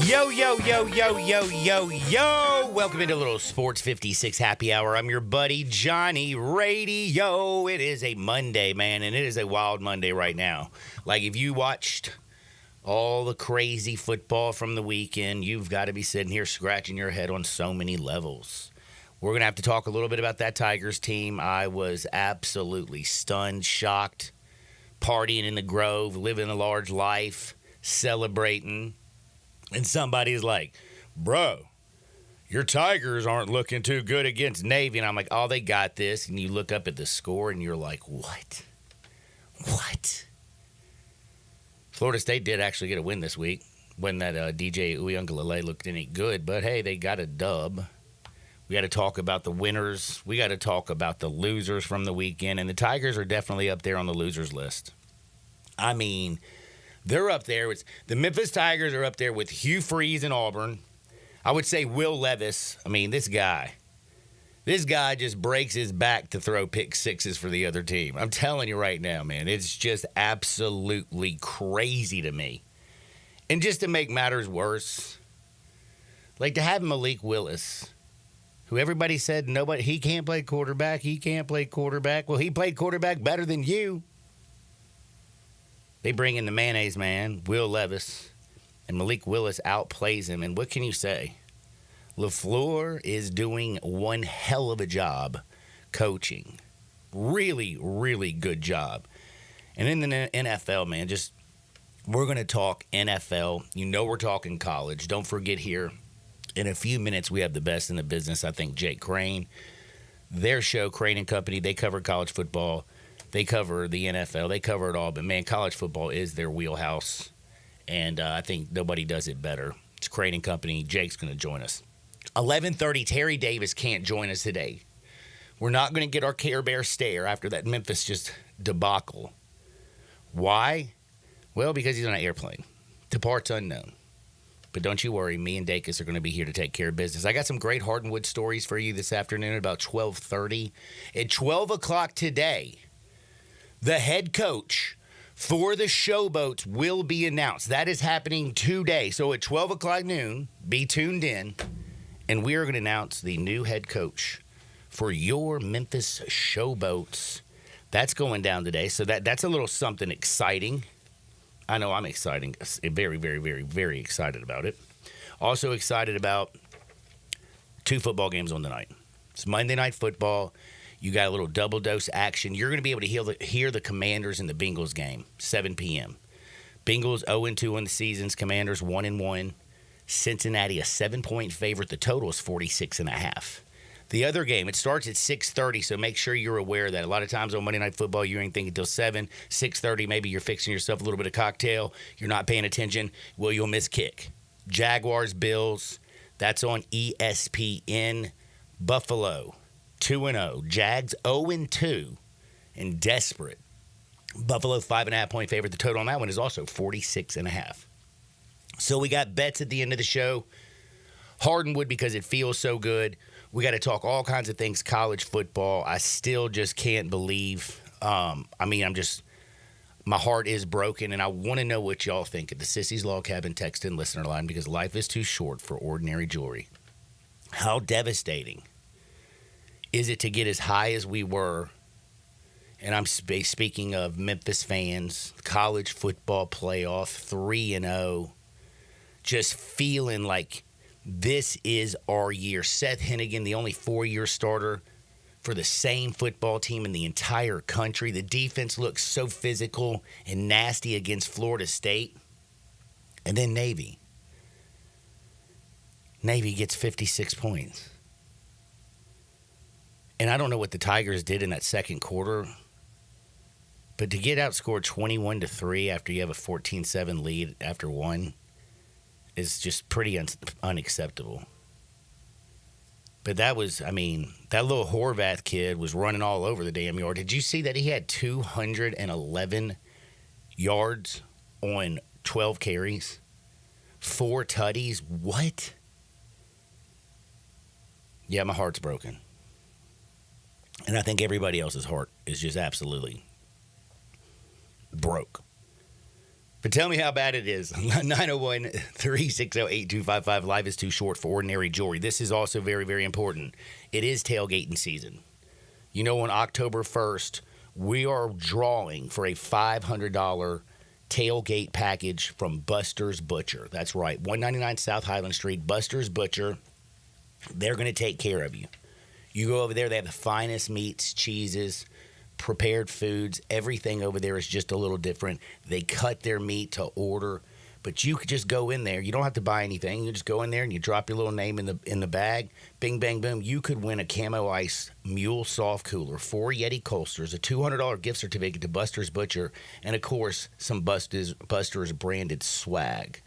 Yo, yo, yo, yo, yo, yo, yo. Welcome into a little Sports 56 Happy Hour. I'm your buddy, Johnny Radio. It is a Monday, man, and it is a wild Monday right now. Like, if you watched all the crazy football from the weekend, you've got to be sitting here scratching your head on so many levels. We're going to have to talk a little bit about that Tigers team. I was absolutely stunned, shocked, partying in the Grove, living a large life, celebrating. And somebody's like, bro, your Tigers aren't looking too good against Navy. And I'm like, oh, they got this. And you look up at the score and you're like, what? What? Florida State did actually get a win this week when that DJ Uiagalelei looked any good. But, hey, they got a dub. We got to talk about the winners. We got to talk about the losers from the weekend. And the Tigers are definitely up there on the losers list. I mean, they're up there. The Memphis Tigers are up there with Hugh Freeze in Auburn. I would say Will Levis. I mean, this guy just breaks his back to throw pick sixes for the other team. I'm telling you right now, man, it's just absolutely crazy to me. And just to make matters worse, like to have Malik Willis, who everybody said he can't play quarterback. Well, he played quarterback better than you. They bring in the mayonnaise man, Will Levis, and Malik Willis outplays him. And what can you say? LaFleur is doing one hell of a job coaching. Really, really good job. And in the NFL, man, we're going to talk NFL. You know we're talking college. Don't forget here, in a few minutes, we have the best in the business, I think, Jake Crane. Their show, Crane & Company, they cover college football. They cover the NFL. They cover it all. But, man, college football is their wheelhouse. And I think nobody does it better. It's Crane & Company. Jake's going to join us. 11:30, Terry Davis can't join us today. We're not going to get our Care Bear stare after that Memphis debacle. Why? Well, because he's on an airplane. To parts unknown. But don't you worry. Me and Dacus are going to be here to take care of business. I got some great Hardwood stories for you this afternoon at about 12:30. At 12 o'clock today, the head coach for the Showboats will be announced. That is happening today. So at 12 o'clock noon, be tuned in, and we are going to announce the new head coach for your Memphis Showboats. That's going down today. So that's a little something exciting. I know I'm very, very, very, very excited about it. Also excited about 2 football games on the night. It's Monday Night Football. You got a little double dose action. You're going to be able to hear the Commanders in the Bengals game, 7 p.m. Bengals 0-2 on the seasons. Commanders 1-1. Cincinnati a 7-point favorite. The total is 46.5. The other game, it starts at 6:30, so make sure you're aware of that. A lot of times on Monday Night Football, you ain't thinking until 7, 6:30, maybe you're fixing yourself a little bit of cocktail. You're not paying attention. Well, you'll miss kick. Jaguars, Bills, that's on ESPN. Buffalo 2-0. Jags 0-2 and desperate. Buffalo 5.5-point favorite. The total on that one is also 46.5. So we got bets at the end of the show. Hardwood because it feels so good. We got to talk all kinds of things college football. I still just can't believe. My heart is broken, and I want to know what y'all think at the Sissy's Log Cabin text and listener line because life is too short for ordinary jewelry. How devastating is it to get as high as we were? And I'm speaking of Memphis fans, college football playoff, 3-0, just feeling like this is our year. Seth Hennigan, the only 4-year starter for the same football team in the entire country. The defense looks so physical and nasty against Florida State. And then Navy. Navy gets 56 points. And I don't know what the Tigers did in that second quarter, but to get outscored 21-3 after you have a 14-7 lead after one is just pretty unacceptable. But that was, that little Horvath kid was running all over the damn yard. Did you see that he had 211 yards on 12 carries? 4 tutties? What? Yeah, my heart's broken. And I think everybody else's heart is just absolutely broke. But tell me how bad it is. 901-360-8255. Life is too short for ordinary jewelry. This is also very, very important. It is tailgating season. You know, on October 1st, we are drawing for a $500 tailgate package from Buster's Butcher. That's right, 199 South Highland Street, Buster's Butcher. They're going to take care of you. You go over there, they have the finest meats, cheeses, prepared foods. Everything over there is just a little different. They cut their meat to order, but you could just go in there. You don't have to buy anything. You just go in there and you drop your little name in the bag. Bing, bang, boom. You could win a Camo Ice Mule Soft Cooler, 4 Yeti coasters, a $200 gift certificate to Buster's Butcher, and, of course, some Buster's branded swag.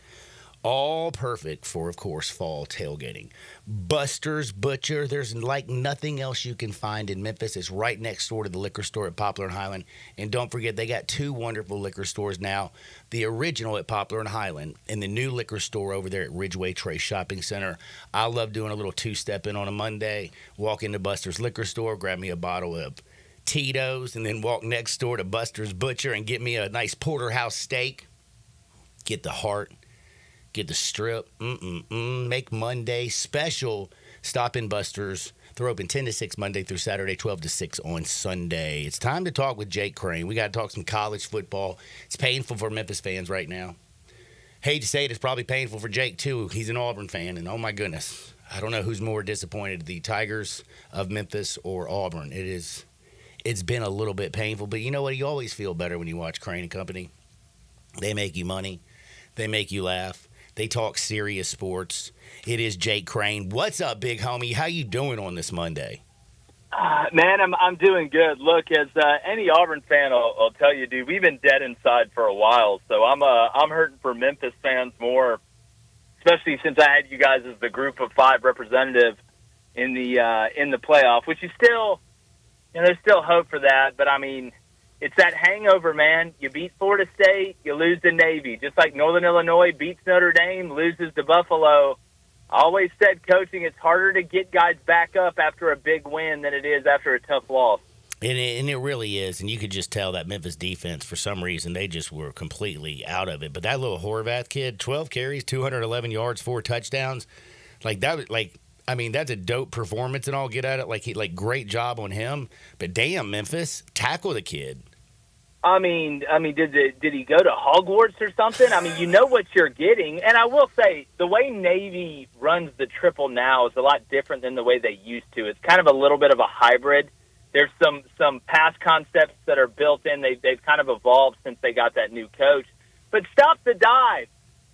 All perfect for, of course, fall tailgating. Buster's Butcher, there's like nothing else you can find in Memphis. It's right next door to the liquor store at Poplar and Highland. And don't forget, they got 2 wonderful liquor stores now. The original at Poplar and Highland and the new liquor store over there at Ridgeway Trace Shopping Center. I love doing a little two-step in on a Monday, walk into Buster's liquor store, grab me a bottle of Tito's, and then walk next door to Buster's Butcher and get me a nice porterhouse steak. Get the heart. Get the strip. Make Monday special. Stop in Buster's. They're open 10 to 6 Monday through Saturday, 12 to 6 on Sunday. It's time to talk with Jake Crane. We got to talk some college football. It's painful for Memphis fans right now. Hate to say it, it's probably painful for Jake, too. He's an Auburn fan, and oh, my goodness. I don't know who's more disappointed, the Tigers of Memphis or Auburn. It's been a little bit painful, but you know what? You always feel better when you watch Crane and Company. They make you money. They make you laugh. They talk serious sports. It is Jake Crane. What's up, big homie? How you doing on this Monday? Man, I'm doing good. Look, as any Auburn fan will tell you, dude, we've been dead inside for a while. So I'm hurting for Memphis fans more, especially since I had you guys as the Group of 5 representative in the playoff, which is still, there's still hope for that. But I mean, it's that hangover, man. You beat Florida State, you lose to Navy. Just like Northern Illinois beats Notre Dame, loses to Buffalo. I always said, coaching, it's harder to get guys back up after a big win than it is after a tough loss. And it really is. And you could just tell that Memphis defense, for some reason, they just were completely out of it. But that little Horvath kid, 12 carries, 211 yards, 4 touchdowns. That's a dope performance and all. Get at it. Great job on him. But damn, Memphis, tackle the kid. I mean, did he go to Hogwarts or something? I mean, you know what you're getting. And I will say, the way Navy runs the triple now is a lot different than the way they used to. It's kind of a little bit of a hybrid. There's some pass concepts that are built in. They've kind of evolved since they got that new coach. But stop the dive.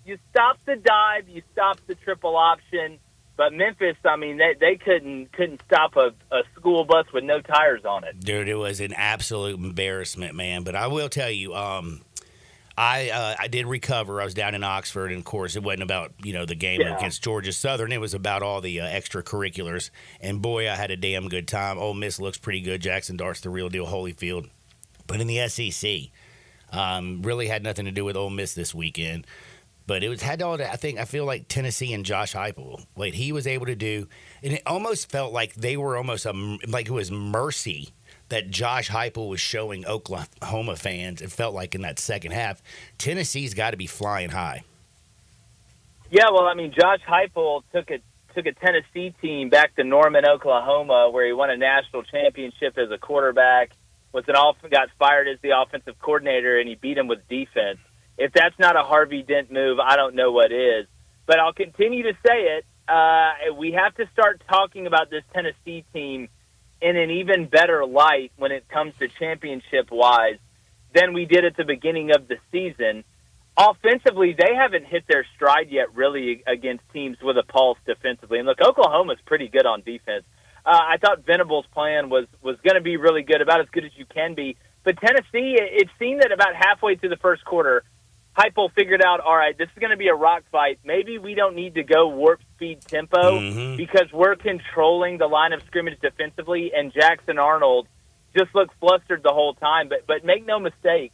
You stop the dive. You stop the triple option. But Memphis, I mean, they couldn't stop a school bus with no tires on it. Dude, it was an absolute embarrassment, man. But I will tell you, I did recover. I was down in Oxford, and, of course, it wasn't about, the game against Georgia Southern. It was about all the extracurriculars. And, boy, I had a damn good time. Ole Miss looks pretty good. Jackson Dart's the real deal, Holyfield. But in the SEC, really had nothing to do with Ole Miss this weekend. But it had all that. I feel like Tennessee and Josh Heupel, what he was able to do, and it almost felt like they were almost like it was mercy that Josh Heupel was showing Oklahoma fans. It felt like in that second half, Tennessee's got to be flying high. Yeah, well, I mean, Josh Heupel took a Tennessee team back to Norman, Oklahoma, where he won a national championship as a quarterback. Got fired as the offensive coordinator, and he beat him with defense. If that's not a Harvey Dent move, I don't know what is. But I'll continue to say it. We have to start talking about this Tennessee team in an even better light when it comes to championship-wise than we did at the beginning of the season. Offensively, they haven't hit their stride yet, really, against teams with a pulse defensively. And look, Oklahoma's pretty good on defense. I thought Venable's plan was going to be really good, about as good as you can be. But Tennessee, it seemed that about halfway through the first quarter, Heupel figured out, all right, this is going to be a rock fight. Maybe we don't need to go warp speed tempo because we're controlling the line of scrimmage defensively, and Jackson Arnold just looked flustered the whole time. But make no mistake,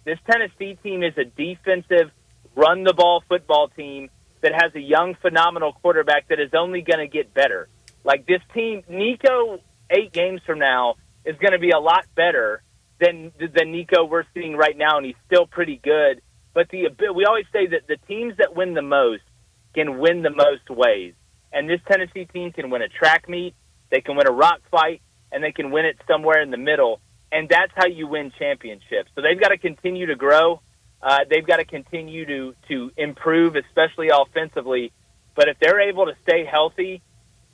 this Tennessee team is a defensive, run-the-ball football team that has a young, phenomenal quarterback that is only going to get better. Like this team, Nico, 8 games from now is going to be a lot better than Nico we're seeing right now, and he's still pretty good. But we always say that the teams that win the most can win the most ways. And this Tennessee team can win a track meet, they can win a rock fight, and they can win it somewhere in the middle. And that's how you win championships. So they've got to continue to grow. They've got to continue to improve, especially offensively. But if they're able to stay healthy,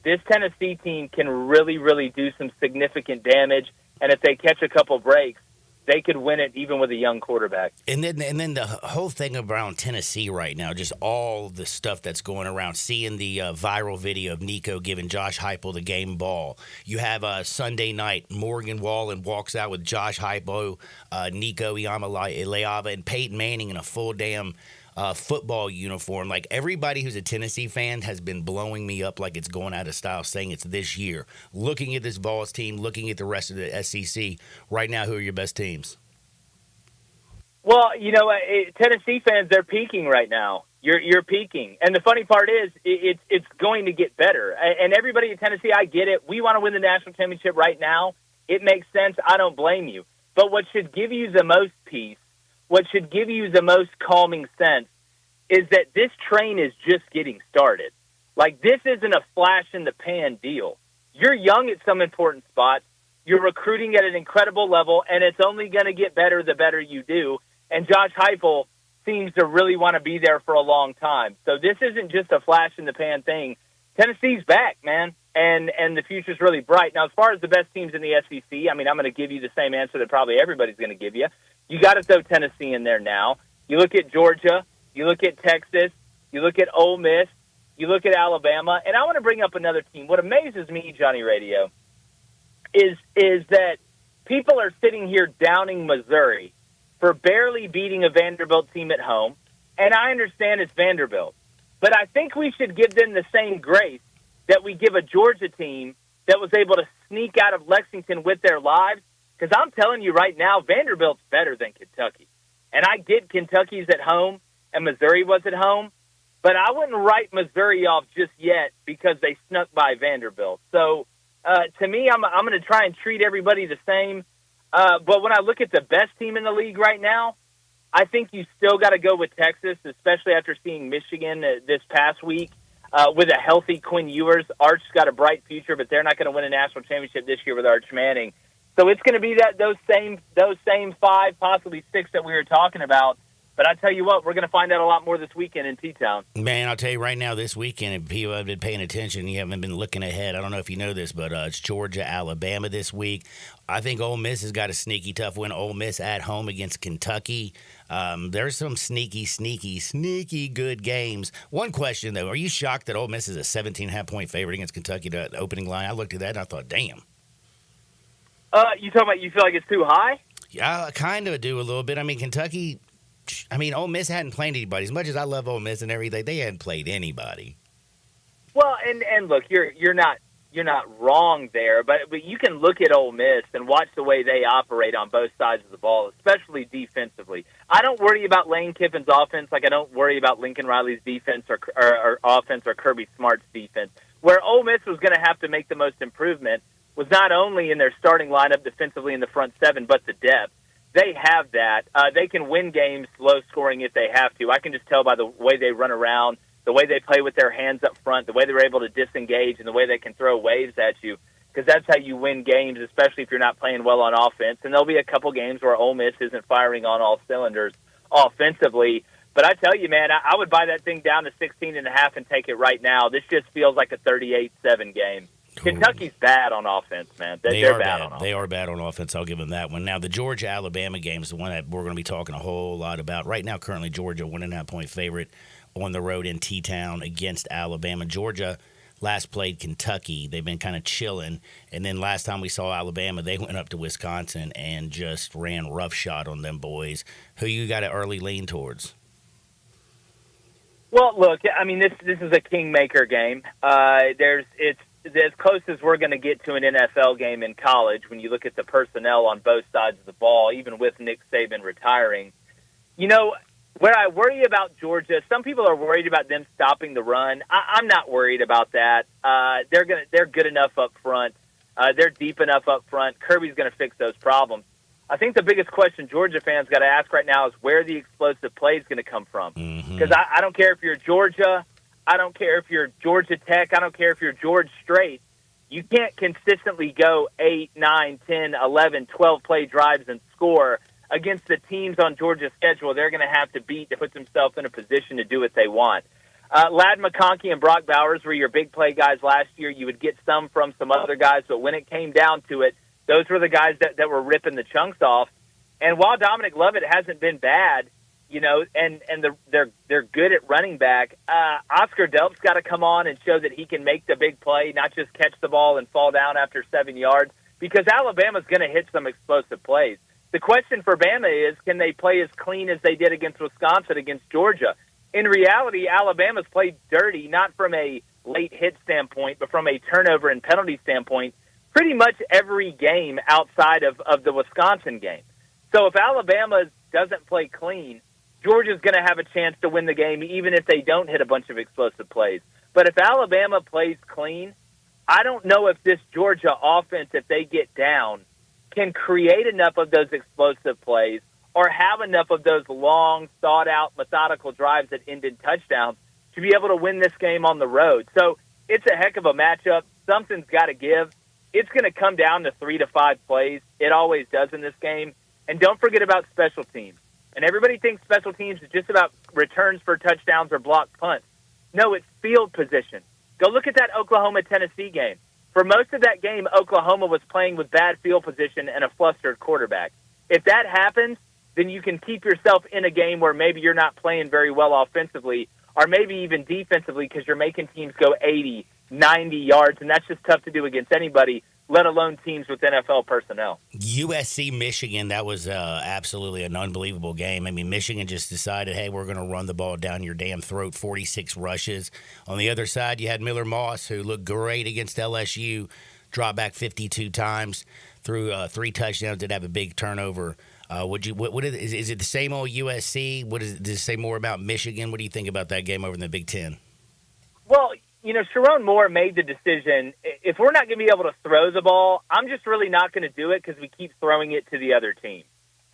this Tennessee team can really, really do some significant damage. And if they catch a couple breaks, they could win it even with a young quarterback. And then the whole thing around Tennessee right now, just all the stuff that's going around, seeing the viral video of Nico giving Josh Heupel the game ball. You have Sunday night, Morgan Wallen walks out with Josh Heupel, Nico Iamaleava, and Peyton Manning in a full damn football uniform. Like, everybody who's a Tennessee fan has been blowing me up like it's going out of style, saying it's this year. Looking at this Vols team, looking at the rest of the SEC, right now, who are your best teams? Well, Tennessee fans, they're peaking right now. You're peaking. And the funny part is it's going to get better. And everybody in Tennessee, I get it. We want to win the national championship right now. It makes sense. I don't blame you. But what should give you the most peace, what should give you the most calming sense, is that this train is just getting started. Like, this isn't a flash-in-the-pan deal. You're young at some important spots. You're recruiting at an incredible level, and it's only going to get better the better you do. And Josh Heupel seems to really want to be there for a long time. So this isn't just a flash-in-the-pan thing. Tennessee's back, man, and the future's really bright. Now, as far as the best teams in the SEC, I mean, I'm going to give you the same answer that probably everybody's going to give you. You got to throw Tennessee in there now. You look at Georgia, you look at Texas, you look at Ole Miss, you look at Alabama, and I want to bring up another team. What amazes me, Johnny Radio, is that people are sitting here downing Missouri for barely beating a Vanderbilt team at home, and I understand it's Vanderbilt. But I think we should give them the same grace that we give a Georgia team that was able to sneak out of Lexington with their lives. Because I'm telling you right now, Vanderbilt's better than Kentucky. And I get Kentucky's at home and Missouri was at home, but I wouldn't write Missouri off just yet because they snuck by Vanderbilt. So to me, I'm going to try and treat everybody the same. But when I look at the best team in the league right now, I think you still got to go with Texas, especially after seeing Michigan this past week with a healthy Quinn Ewers. Arch's got a bright future, but they're not going to win a national championship this year with Arch Manning. So it's going to be those same 5, possibly 6 that we were talking about. But I tell you what, we're going to find out a lot more this weekend in T-Town. Man, I'll tell you right now, this weekend, if people have been paying attention, you haven't been looking ahead. I don't know if you know this, but it's Georgia, Alabama this week. I think Ole Miss has got a sneaky tough win. Ole Miss at home against Kentucky. There's some sneaky good games. One question, though. Are you shocked that Ole Miss is a 17.5-point favorite against Kentucky, the opening line? I looked at that and I thought, damn. You talking about you feel like it's too high? Yeah, I kind of do a little bit. I mean, Kentucky, Ole Miss hadn't played anybody. As much as I love Ole Miss and everything, they hadn't played anybody. Well, and look, you're not wrong there, but you can look at Ole Miss and watch the way they operate on both sides of the ball, especially defensively. I don't worry about Lane Kiffin's offense like I don't worry about Lincoln Riley's defense or offense or Kirby Smart's defense. Where Ole Miss was going to have to make the most improvement was not only in their starting lineup defensively in the front 7, but the depth. They have that. They can win games low scoring if they have to. I can just tell by the way they run around, the way they play with their hands up front, the way they're able to disengage, and the way they can throw waves at you, because that's how you win games, especially if you're not playing well on offense. And there'll be a couple games where Ole Miss isn't firing on all cylinders offensively. But I tell you, man, I would buy that thing down to 16.5 and take it right now. This just feels like a 38-7 game. Kentucky's bad on offense, man. They're bad on offense. They are bad on offense. I'll give them that one. Now, the Georgia-Alabama game is the one that we're going to be talking a whole lot about. Right now, currently, Georgia, 1.5-point favorite on the road in T-Town against Alabama. Georgia last played Kentucky. They've been kind of chilling. And then last time we saw Alabama, they went up to Wisconsin and just ran roughshod on them boys. Who you got an early lean towards? Well, look, I mean, this is a kingmaker game. It's as close as we're going to get to an NFL game in college when you look at the personnel on both sides of the ball, even with Nick Saban retiring. You know, Where I worry about Georgia, some people are worried about them stopping the run. I'm not worried about that. They're good enough up front. They're deep enough up front. Kirby's going to fix those problems. I think the biggest question Georgia fans got to ask right now is where the explosive play is going to come from. Because I don't care if you're Georgia. I don't care if you're Georgia Tech. I don't care if you're George Strait. You can't consistently go 8, 9, 10, 11, 12 play drives and score against the teams on Georgia's schedule they're going to have to beat to put themselves in a position to do what they want. Ladd McConkey and Brock Bowers were your big play guys last year. You would get some from some other guys, but when it came down to it, those were the guys that were ripping the chunks off. And while Dominic Lovett hasn't been bad, you know, and they're good at running back, Oscar Delp's got to come on and show that he can make the big play, not just catch the ball and fall down after 7 yards, because Alabama's going to hit some explosive plays. The question for Bama is, can they play as clean as they did against Wisconsin, against Georgia? In reality, Alabama's played dirty, not from a late hit standpoint, but from a turnover and penalty standpoint, pretty much every game outside of the Wisconsin game. So if Alabama doesn't play clean, Georgia's going to have a chance to win the game, even if they don't hit a bunch of explosive plays. But if Alabama plays clean, I don't know if this Georgia offense, if they get down, can create enough of those explosive plays or have enough of those long, thought-out, methodical drives that end in touchdowns to be able to win this game on the road. So it's a heck of a matchup. Something's got to give. It's going to come down to 3 to 5 plays. It always does in this game. And don't forget about special teams. And everybody thinks special teams is just about returns for touchdowns or blocked punts. No, it's field position. Go look at that Oklahoma-Tennessee game. For most of that game, Oklahoma was playing with bad field position and a flustered quarterback. If that happens, then you can keep yourself in a game where maybe you're not playing very well offensively or maybe even defensively because you're making teams go 80, 90 yards, and that's just tough to do against anybody, let alone teams with NFL personnel. USC, Michigan, that was absolutely an unbelievable game. I mean, Michigan just decided, hey, we're going to run the ball down your damn throat, 46 rushes. On the other side, you had Miller Moss, who looked great against LSU, dropped back 52 times, threw 3 touchdowns, did have a big turnover. Is it the same old USC? Does it say more about Michigan? What do you think about that game over in the Big Ten? Well, you know, Sharon Moore made the decision, if we're not going to be able to throw the ball, I'm just really not going to do it because we keep throwing it to the other team.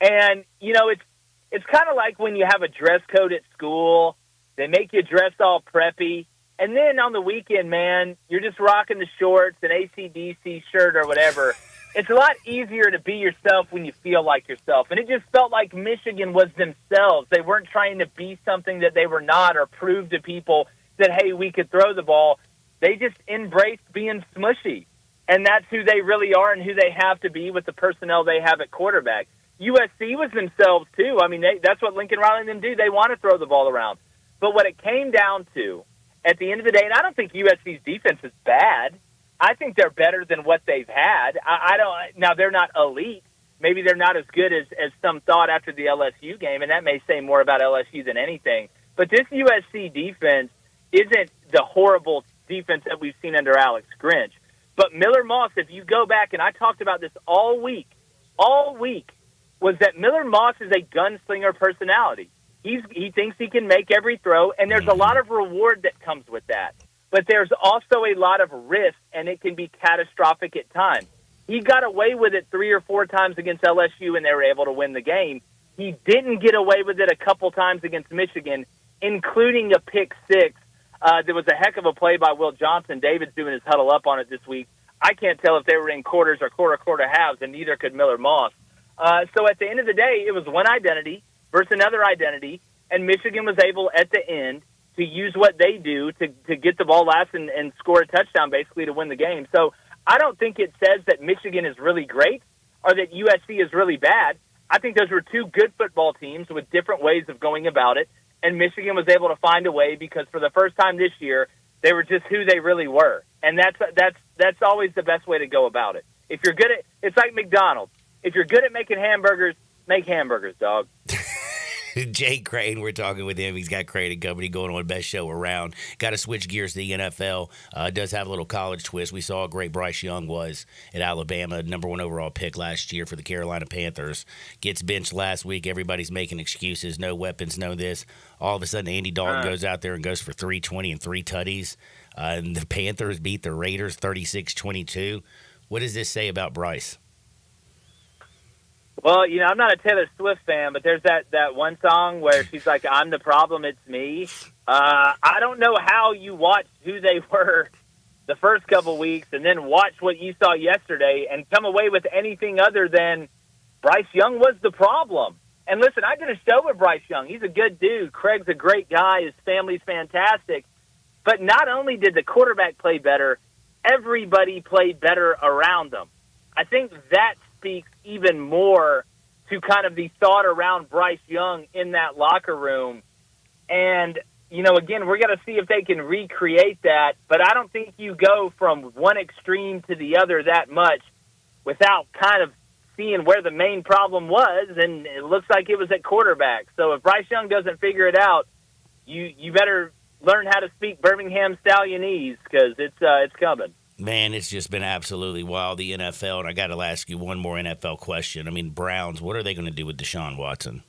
And, you know, it's kind of like when you have a dress code at school, they make you dress all preppy, and then on the weekend, man, you're just rocking the shorts, an AC/DC shirt or whatever. It's a lot easier to be yourself when you feel like yourself. And it just felt like Michigan was themselves. They weren't trying to be something that they were not or prove to people that, hey, we could throw the ball. They just embraced being smushy. And that's who they really are and who they have to be with the personnel they have at quarterback. USC was themselves, too. I mean, that's what Lincoln Riley and them do. They want to throw the ball around. But what it came down to, at the end of the day, and I don't think USC's defense is bad. I think they're better than what they've had. Now, they're not elite. Maybe they're not as good as some thought after the LSU game, and that may say more about LSU than anything. But this USC defense isn't the horrible defense that we've seen under Alex Grinch. But Miller Moss, if you go back, and I talked about this all week, was that Miller Moss is a gunslinger personality. He thinks he can make every throw, and there's a lot of reward that comes with that. But there's also a lot of risk, and it can be catastrophic at times. He got away with it 3 or 4 times against LSU, and they were able to win the game. He didn't get away with it a couple times against Michigan, including a pick 6. There was a heck of a play by Will Johnson. David's doing his huddle up on it this week. I can't tell if they were in quarters or quarter halves, and neither could Miller Moss. So at the end of the day, it was one identity versus another identity, and Michigan was able at the end to use what they do to get the ball last and score a touchdown, basically, to win the game. So I don't think it says that Michigan is really great or that USC is really bad. I think those were 2 good football teams with different ways of going about it, and Michigan was able to find a way because for the first time this year, they were just who they really were. And that's always the best way to go about it. If you're good at – it's like McDonald's. If you're good at making hamburgers, make hamburgers, dog. Jake Crane, we're talking with him. He's got Crane and Company going on, best show around. Got to switch gears to the NFL. Does have a little college twist. We saw how great Bryce Young was at Alabama, number 1 overall pick last year for the Carolina Panthers. Gets benched last week. Everybody's making excuses. No weapons, no this. All of a sudden, Andy Dalton goes out there and goes for 320 and 3 tutties. And the Panthers beat the Raiders 36-22. What does this say about Bryce? Well, I'm not a Taylor Swift fan, but there's that one song where she's like, "I'm the problem, it's me." I don't know how you watched who they were the first couple weeks and then watch what you saw yesterday and come away with anything other than Bryce Young was the problem. And listen, I did a show with Bryce Young. He's a good dude. Craig's a great guy. His family's fantastic. But not only did the quarterback play better, everybody played better around him. I think that speaks even more to kind of the thought around Bryce Young in that locker room. And, again, we're going to see if they can recreate that. But I don't think you go from one extreme to the other that much without kind of seeing where the main problem was. And it looks like it was at quarterback. So if Bryce Young doesn't figure it out, you better learn how to speak Birmingham Stallionese because it's coming. Man, it's just been absolutely wild, the NFL. And I got to ask you one more NFL question. I mean, Browns, what are they going to do with Deshaun Watson?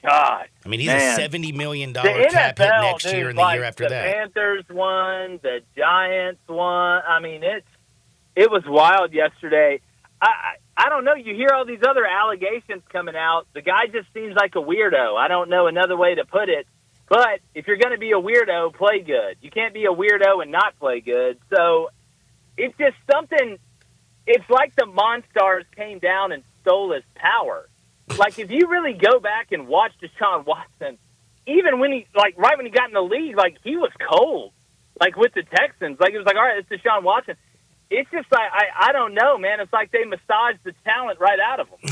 God. I mean, he's man. a $70 million The cap hit NFL, next year and the year after the that. The Panthers won. The Giants won. I mean, it was wild yesterday. I don't know. You hear all these other allegations coming out. The guy just seems like a weirdo. I don't know another way to put it. But if you're going to be a weirdo, play good. You can't be a weirdo and not play good. So it's just something. It's like the Monstars came down and stole his power. Like, if you really go back and watch Deshaun Watson, even when right when he got in the league, he was cold. Like, with the Texans. Like, it was like, all right, it's Deshaun Watson. It's just like, I don't know, man. It's like they massaged the talent right out of him.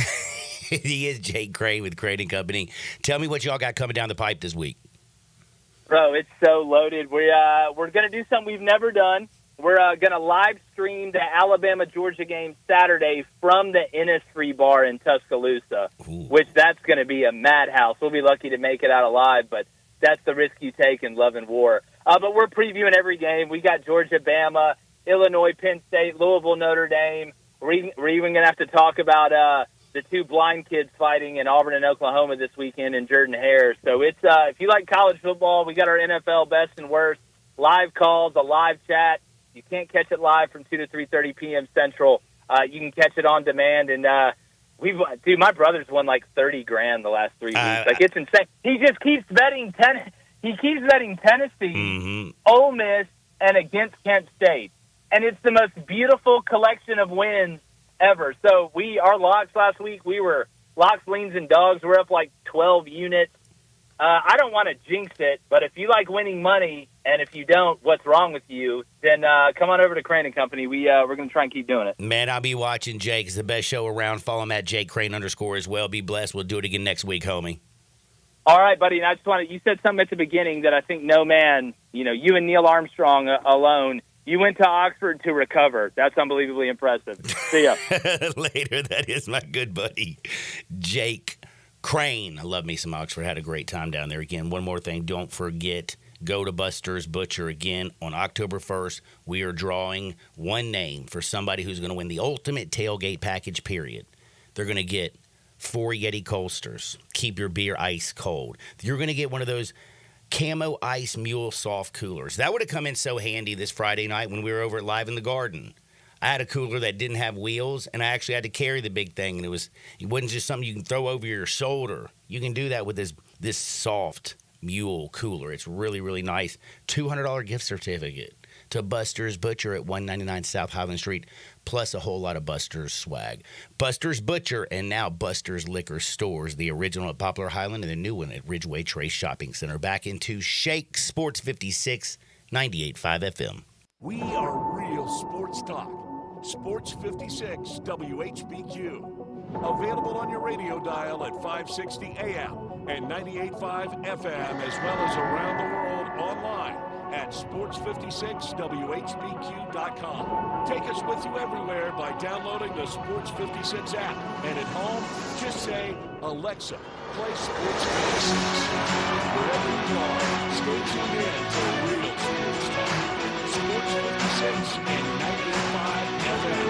He is Jake Crane with Crane and Company. Tell me what y'all got coming down the pipe this week. Bro, it's so loaded. We're going to do something we've never done. We're going to live stream the Alabama-Georgia game Saturday from the Innisfree Bar in Tuscaloosa, which that's going to be a madhouse. We'll be lucky to make it out alive, but that's the risk you take in love and war. But we're previewing every game. We got Georgia, Bama, Illinois, Penn State, Louisville, Notre Dame. We're even going to have to talk about the 2 blind kids fighting in Auburn and Oklahoma this weekend in Jordan-Hare. So it's if you like college football, we got our NFL best and worst, live calls, a live chat. You can't catch it live from 2 to 3:30 p.m. Central. You can catch it on demand. And my brother's won like $30,000 the last 3 weeks. It's insane. He just keeps betting Tennessee, Ole Miss, and against Kent State. And it's the most beautiful collection of wins ever. So our locks last week, we were locks, leans, and dogs. We're up like 12 units. I don't want to jinx it, but if you like winning money, and if you don't, what's wrong with you? Then come on over to Crane and Company. We're going to try and keep doing it. Man, I'll be watching Jake. It's the best show around. Follow him at Jake Crane _ as well. Be blessed. We'll do it again next week, homie. All right, buddy. And I just you said something at the beginning that I think no man, you and Neil Armstrong alone, you went to Oxford to recover. That's unbelievably impressive. See ya. Later. That is my good buddy, Jake Crane. I love me some Oxford. Had a great time down there. Again, one more thing. Don't forget, go to Buster's Butcher again on October 1st. We are drawing one name for somebody who's going to win the ultimate tailgate package, period. They're going to get 4 Yeti Coasters. Keep your beer ice cold. You're going to get one of those Camo Ice Mule soft coolers. That would have come in so handy this Friday night when we were over at Live in the Garden. I had a cooler that didn't have wheels, and I actually had to carry the big thing, and it wasn't just something you can throw over your shoulder. You can do that with this soft Mule cooler. It's really, really nice. $200 gift certificate to Buster's Butcher at 199 South Highland Street, plus a whole lot of Buster's swag. Buster's Butcher and now Buster's Liquor Stores, the original at Poplar Highland and the new one at Ridgeway Trace Shopping Center. Back into Shake Sports 56, 98.5 FM. We are real sports talk. Sports 56 WHBQ. Available on your radio dial at 560 AM and 98.5 FM, as well as around the world online at sports56whbq.com. Take us with you everywhere by downloading the Sports 56 app. And at home, just say, Alexa, play Sports 56. Wherever you are, stay tuned in to Real Sports Talk. Sports 56 and 95 FM.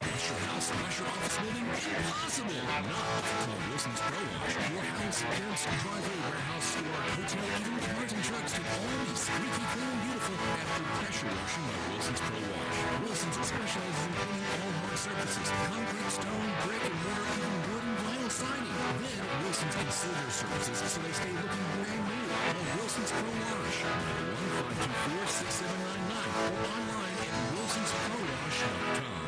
Is your house or your office building? Impossible! Not call Wilson's Pro Wash. Your house, fence, driveway, warehouse, store, hotel, even cars and trucks can all be squeaky clean and beautiful after pressure washing by Wilson's Pro Wash. Wilson's specializes in cleaning all hard surfaces, concrete, stone, brick, and mortar, even wood and vinyl siding. Then Wilson's can seal their surfaces so they stay looking brand new. Call Wilson's Pro Wash, 1-524-6799, or online at wilsonsprowash.com.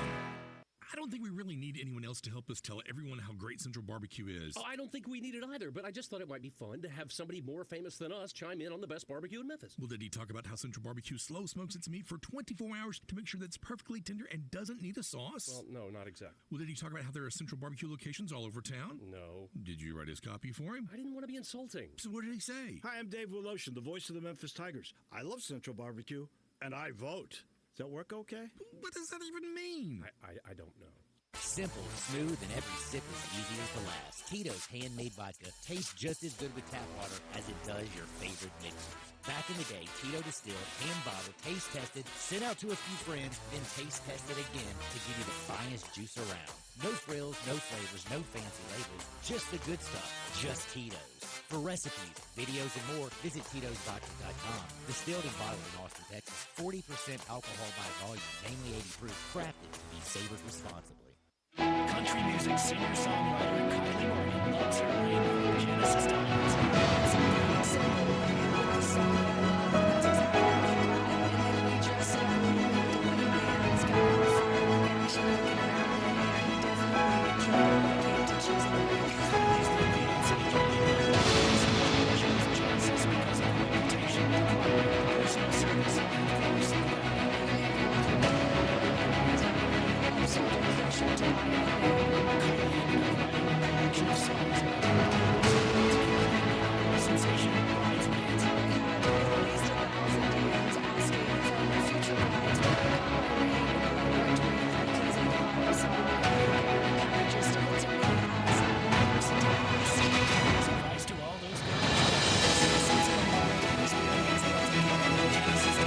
I don't think we really need anyone else to help us tell everyone how great Central Barbecue is. Oh, I don't think we need it either, but I just thought it might be fun to have somebody more famous than us chime in on the best barbecue in Memphis. Well, did he talk about how Central Barbecue slow smokes its meat for 24 hours to make sure that it's perfectly tender and doesn't need a sauce? Well, no, not exactly. Well, did he talk about how there are Central Barbecue locations all over town? No. Did you write his copy for him? I didn't want to be insulting. So what did he say? Hi, I'm Dave Woloshin, the voice of the Memphis Tigers. I love Central Barbecue, and I vote. Does that work okay? What does that even mean? I don't know. Simple, smooth, and every sip is easy as to last. Tito's handmade vodka tastes just as good with tap water as it does your favorite mixers. Back in the day, Tito distilled, hand-bottled, taste-tested, sent out to a few friends, then taste-tested again to give you the finest juice around. No frills, no flavors, no fancy labels, just the good stuff, just Tito's. For recipes, videos, and more, visit Tito'sVodka.com. Distilled and bottled in Austin, Texas. 40% alcohol by volume, mainly 80 proof, crafted to be savored responsibly. Country music singer-songwriter Kylie Morgan loves her rain from Genesis Diamonds. It's something simple with the song that loves is and then we dress up the wedding bands, got on fire, passion, and definitely came to choose the because these the Beyonce journey for Genesis because of the reputation, the quality, the personal service, and of course, the so the pressure to buy of songs sensation bridesmaids had released a thousand DMs asking from the future brides I worked with kids and wives so kind of just looked at me as a person to ask advice to all those girls since my experience Genesis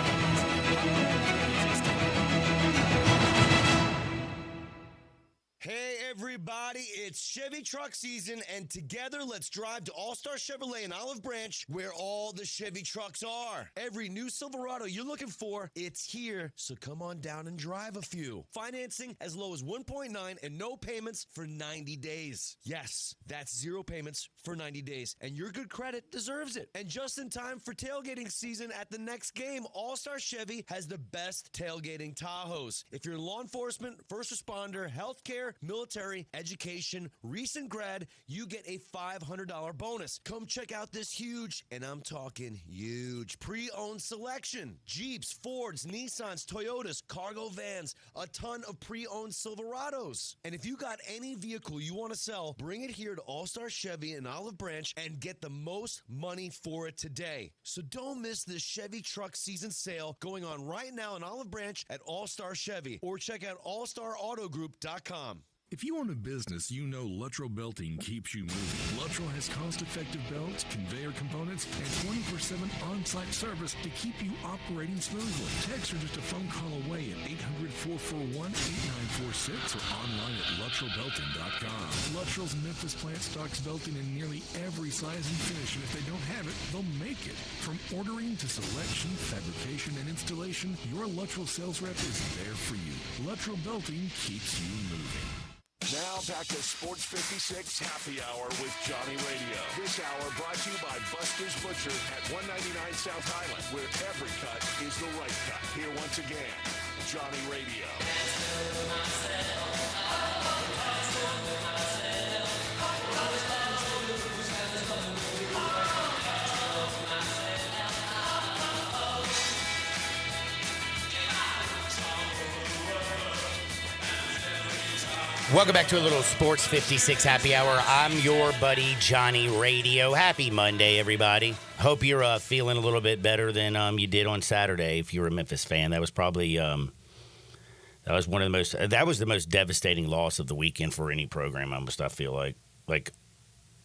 Hey everybody, it's Chevy truck season, and together let's drive to All-Star Chevrolet in Olive Branch, where all the Chevy trucks are. Every new Silverado you're looking for, it's here, so come on down and drive a few. Financing as low as 1.9 and no payments for 90 days. Yes, that's 0 payments for 90 days, and your good credit deserves it. And just in time for tailgating season at the next game, All-Star Chevy has the best tailgating Tahoes. If you're in law enforcement, first responder, healthcare, military, education, recent grad, you get a $500 bonus. Come check out this huge, and I'm talking huge, pre-owned selection. Jeeps, Fords, Nissans, Toyotas, cargo vans, a ton of pre-owned Silverados. And if you got any vehicle you want to sell, bring it here to All-Star Chevy in Olive Branch and get the most money for it today. So don't miss this Chevy truck season sale going on right now in Olive Branch at All-Star Chevy, or check out allstarautogroup.com. If you own a business, you know Luttrell Belting keeps you moving. Luttrell has cost-effective belts, conveyor components, and 24/7 on-site service to keep you operating smoothly. Text or just a phone call away at 800-441-8946 or online at LuttrellBelting.com. Luttrell's Memphis plant stocks belting in nearly every size and finish, and if they don't have it, they'll make it. From ordering to selection, fabrication, and installation, your Luttrell sales rep is there for you. Luttrell Belting keeps you moving. Now back to Sports 56 Happy Hour with Johnny Radio. This hour brought to you by Buster's Butcher at 199 South Highland, where every cut is the right cut. Here once again, Johnny Radio. Welcome back to a little Sports 56 Happy Hour. I'm your buddy, Johnny Radio. Happy Monday, everybody. Hope you're feeling a little bit better than you did on Saturday. If you're a Memphis fan, that was probably that was the most devastating loss of the weekend for any program. I feel like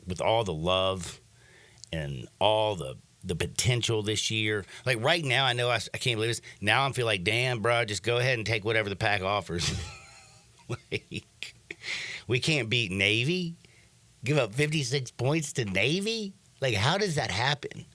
with all the love and all the potential this year. Like right now, I know I can't believe this. Now I feel like, damn, bro, just go ahead and take whatever the Pac offers. Like, we can't beat Navy. Give up 56 points to Navy. Like, how does that happen?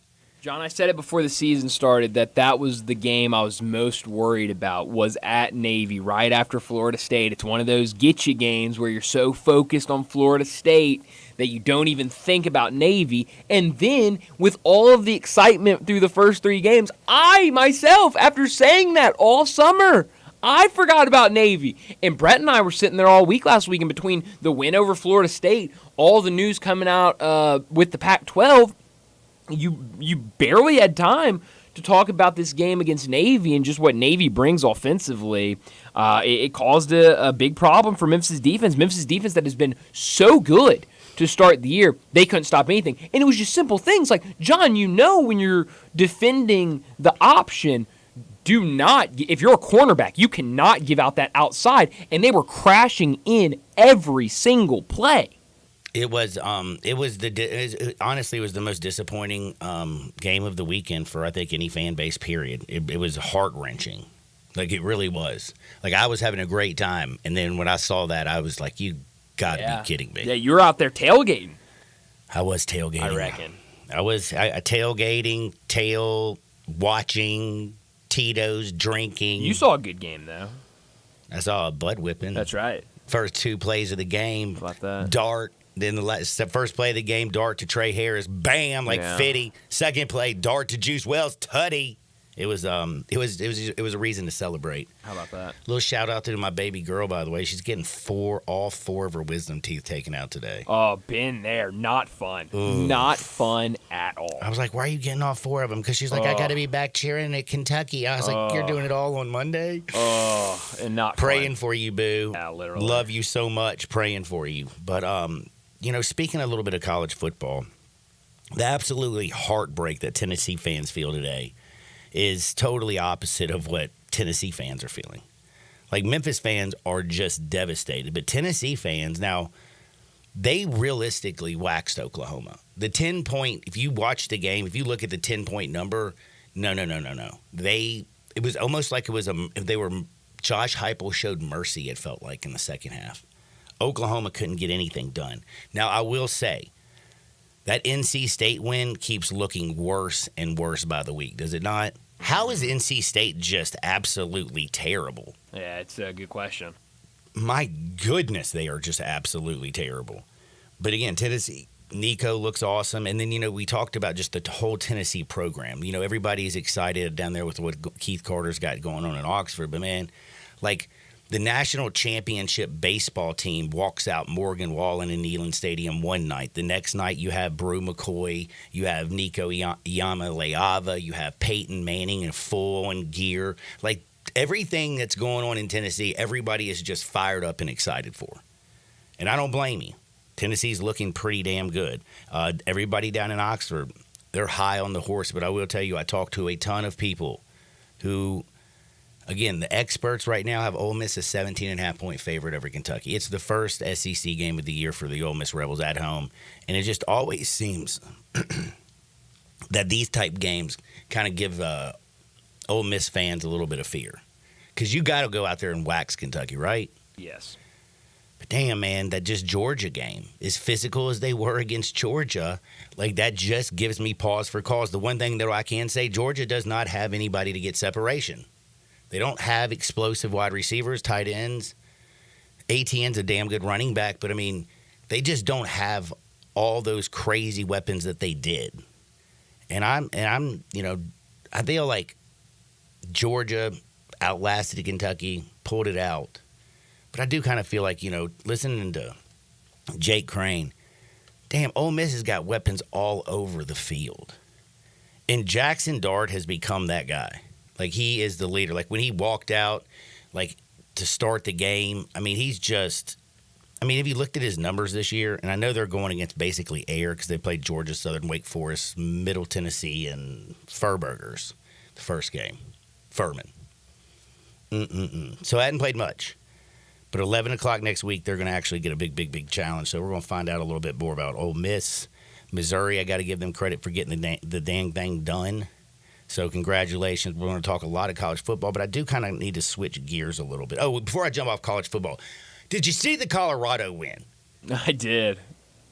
John, I said it before the season started that was the game I was most worried about, was at Navy right after Florida State. It's one of those get-you games where you're so focused on Florida State that you don't even think about Navy. And then, with all of the excitement through the first 3 games, I, myself, after saying that all summer, I forgot about Navy. And Brett and I were sitting there all week last week, in between the win over Florida State, all the news coming out with the Pac-12, you barely had time to talk about this game against Navy and just what Navy brings offensively. It caused a big problem for Memphis' defense. Memphis' defense that has been so good to start the year, they couldn't stop anything. And it was just simple things like, John, when you're defending the option, do not, if you're a cornerback, you cannot give out that outside. And they were crashing in every single play. It was honestly the most disappointing game of the weekend for, I think, any fan base, period. It was heart-wrenching. Like, it really was. Like, I was having a great time, and then when I saw that, I was like, you got to be kidding me. Yeah, you were out there tailgating. I was tailgating. I reckon. I was tailgating, watching, Tito's, drinking. You saw a good game, though. I saw a butt whipping. That's right. First 2 plays of the game. How about that? Dart. Then the first play of the game, dart to Trey Harris, bam, Fitty. Second play, dart to Juice Wells, tutty. It was a reason to celebrate. How about that? Little shout out to my baby girl, by the way. She's getting all four of her wisdom teeth taken out today. Oh, been there. Not fun. Ooh. Not fun at all. I was like, why are you getting all 4 of them? Because she's like, I got to be back cheering at Kentucky. I was like, you're doing it all on Monday? And not praying fun. for you, boo. Yeah, literally. Love you so much. Praying for you. But speaking a little bit of college football, the absolutely heartbreak that Tennessee fans feel today is totally opposite of what Tennessee fans are feeling. Like, Memphis fans are just devastated, but Tennessee fans, now, they realistically waxed Oklahoma. The 10-point, if you watch the game, if you look at the 10-point number, no. It was almost like Josh Heupel showed mercy, it felt like, in the second half. Oklahoma couldn't get anything done. Now, I will say, that NC State win keeps looking worse and worse by the week, does it not? How is NC State just absolutely terrible? Yeah, it's a good question. My goodness, they are just absolutely terrible. But again, Tennessee, Nico looks awesome. And then, we talked about just the whole Tennessee program. Everybody's excited down there with what Keith Carter's got going on in Oxford. But, man, like, the national championship baseball team walks out Morgan Wallen and Neyland Stadium one night. The next night you have Brew McCoy, you have Nico Iamaleava, you have Peyton Manning in full and gear. Like, everything that's going on in Tennessee, everybody is just fired up and excited for. And I don't blame you. Tennessee's looking pretty damn good. Everybody down in Oxford, they're high on the horse. But I will tell you, I talked to a ton of people who, again, the experts right now have Ole Miss a 17.5-point favorite over Kentucky. It's the first SEC game of the year for the Ole Miss Rebels at home, and it just always seems that these type games kind of give Ole Miss fans a little bit of fear, because you got to go out there and wax Kentucky, right? Yes. But damn, man, that just Georgia game, as physical as they were against Georgia, like, that just gives me pause for cause. The one thing that I can say, Georgia does not have anybody to get separation. They don't have explosive wide receivers, tight ends. ATN's a damn good running back, but, I mean, they just don't have all those crazy weapons that they did. And I feel like Georgia outlasted Kentucky, pulled it out. But I do kind of feel like, listening to Jake Crane, damn, Ole Miss has got weapons all over the field. And Jackson Dart has become that guy. Like, he is the leader. Like, when he walked out, like, to start the game, I mean, he's just I mean, if you looked at his numbers this year, and I know they're going against basically air because they played Georgia Southern, Wake Forest, Middle Tennessee, and Furburgers the first game. Furman. So I hadn't played much. But 11 o'clock next week, they're going to actually get a big challenge. So we're going to find out a little bit more about Ole Miss. Missouri, I got to give them credit for getting the dang thing done. So congratulations. We're going to talk a lot of college football, but I do kind of need to switch gears a little bit. Oh, before I jump off college football, did you see the Colorado win? I did.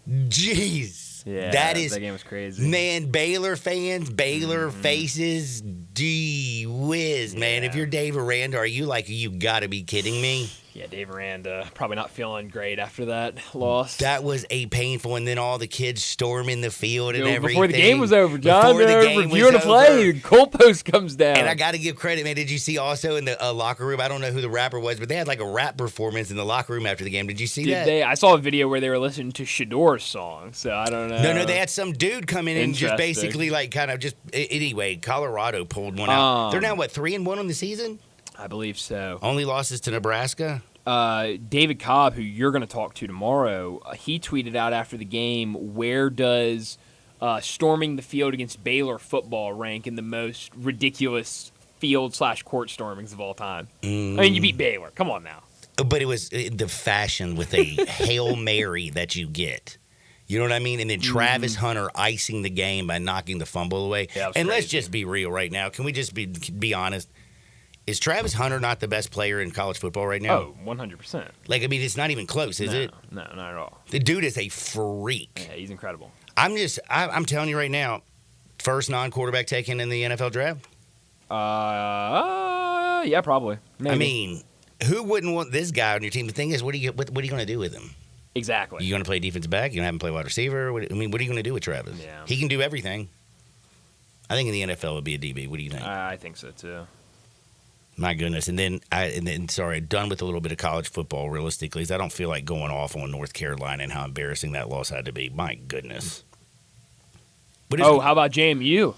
Jeez. Yeah, that game was crazy. Man, Baylor fans, Baylor faces, gee whiz, man. If you're Dave Aranda, you got to be kidding me? Yeah, Dave Aranda probably not feeling great after that loss. That was a painful, and then all the kids storming the field and everything. Before the game was over, John, Before the game reviewing was the play, over. goalpost comes down. And I got to give credit, man. Did you see also in the locker room? I don't know who the rapper was, but they had like a rap performance in the locker room after the game. Did you see that? I saw a video where they were listening to Shador's song, so I don't know. No, they had some dude come in and just basically anyway, Colorado pulled one out. They're now, 3-1 on the season? I believe so. Only losses to Nebraska? David Cobb, who you're going to talk to tomorrow, he tweeted out after the game, where does storming the field against Baylor football rank in the most ridiculous field/court stormings of all time? I mean, you beat Baylor. Come on now. But it was the fashion with a Hail Mary that you get. You know what I mean? And then Travis Hunter icing the game by knocking the fumble away. Yeah, and let's just be real right now. Can we just be honest? Is Travis Hunter not the best player in college football right now? Oh, 100%. It's not even close, is it? No, not at all. The dude is a freak. Yeah, he's incredible. I'm telling you right now, first non-quarterback taken in the NFL draft? Yeah, probably. Maybe. I mean, who wouldn't want this guy on your team? The thing is, what are you going to do with him? Exactly. You going to play defensive back? You going to have him play wide receiver? What are you going to do with Travis? Yeah. He can do everything. I think in the NFL it would be a DB. What do you think? I think so too. My goodness. And then done with a little bit of college football realistically. I don't feel like going off on North Carolina and how embarrassing that loss had to be. My goodness. How about JMU?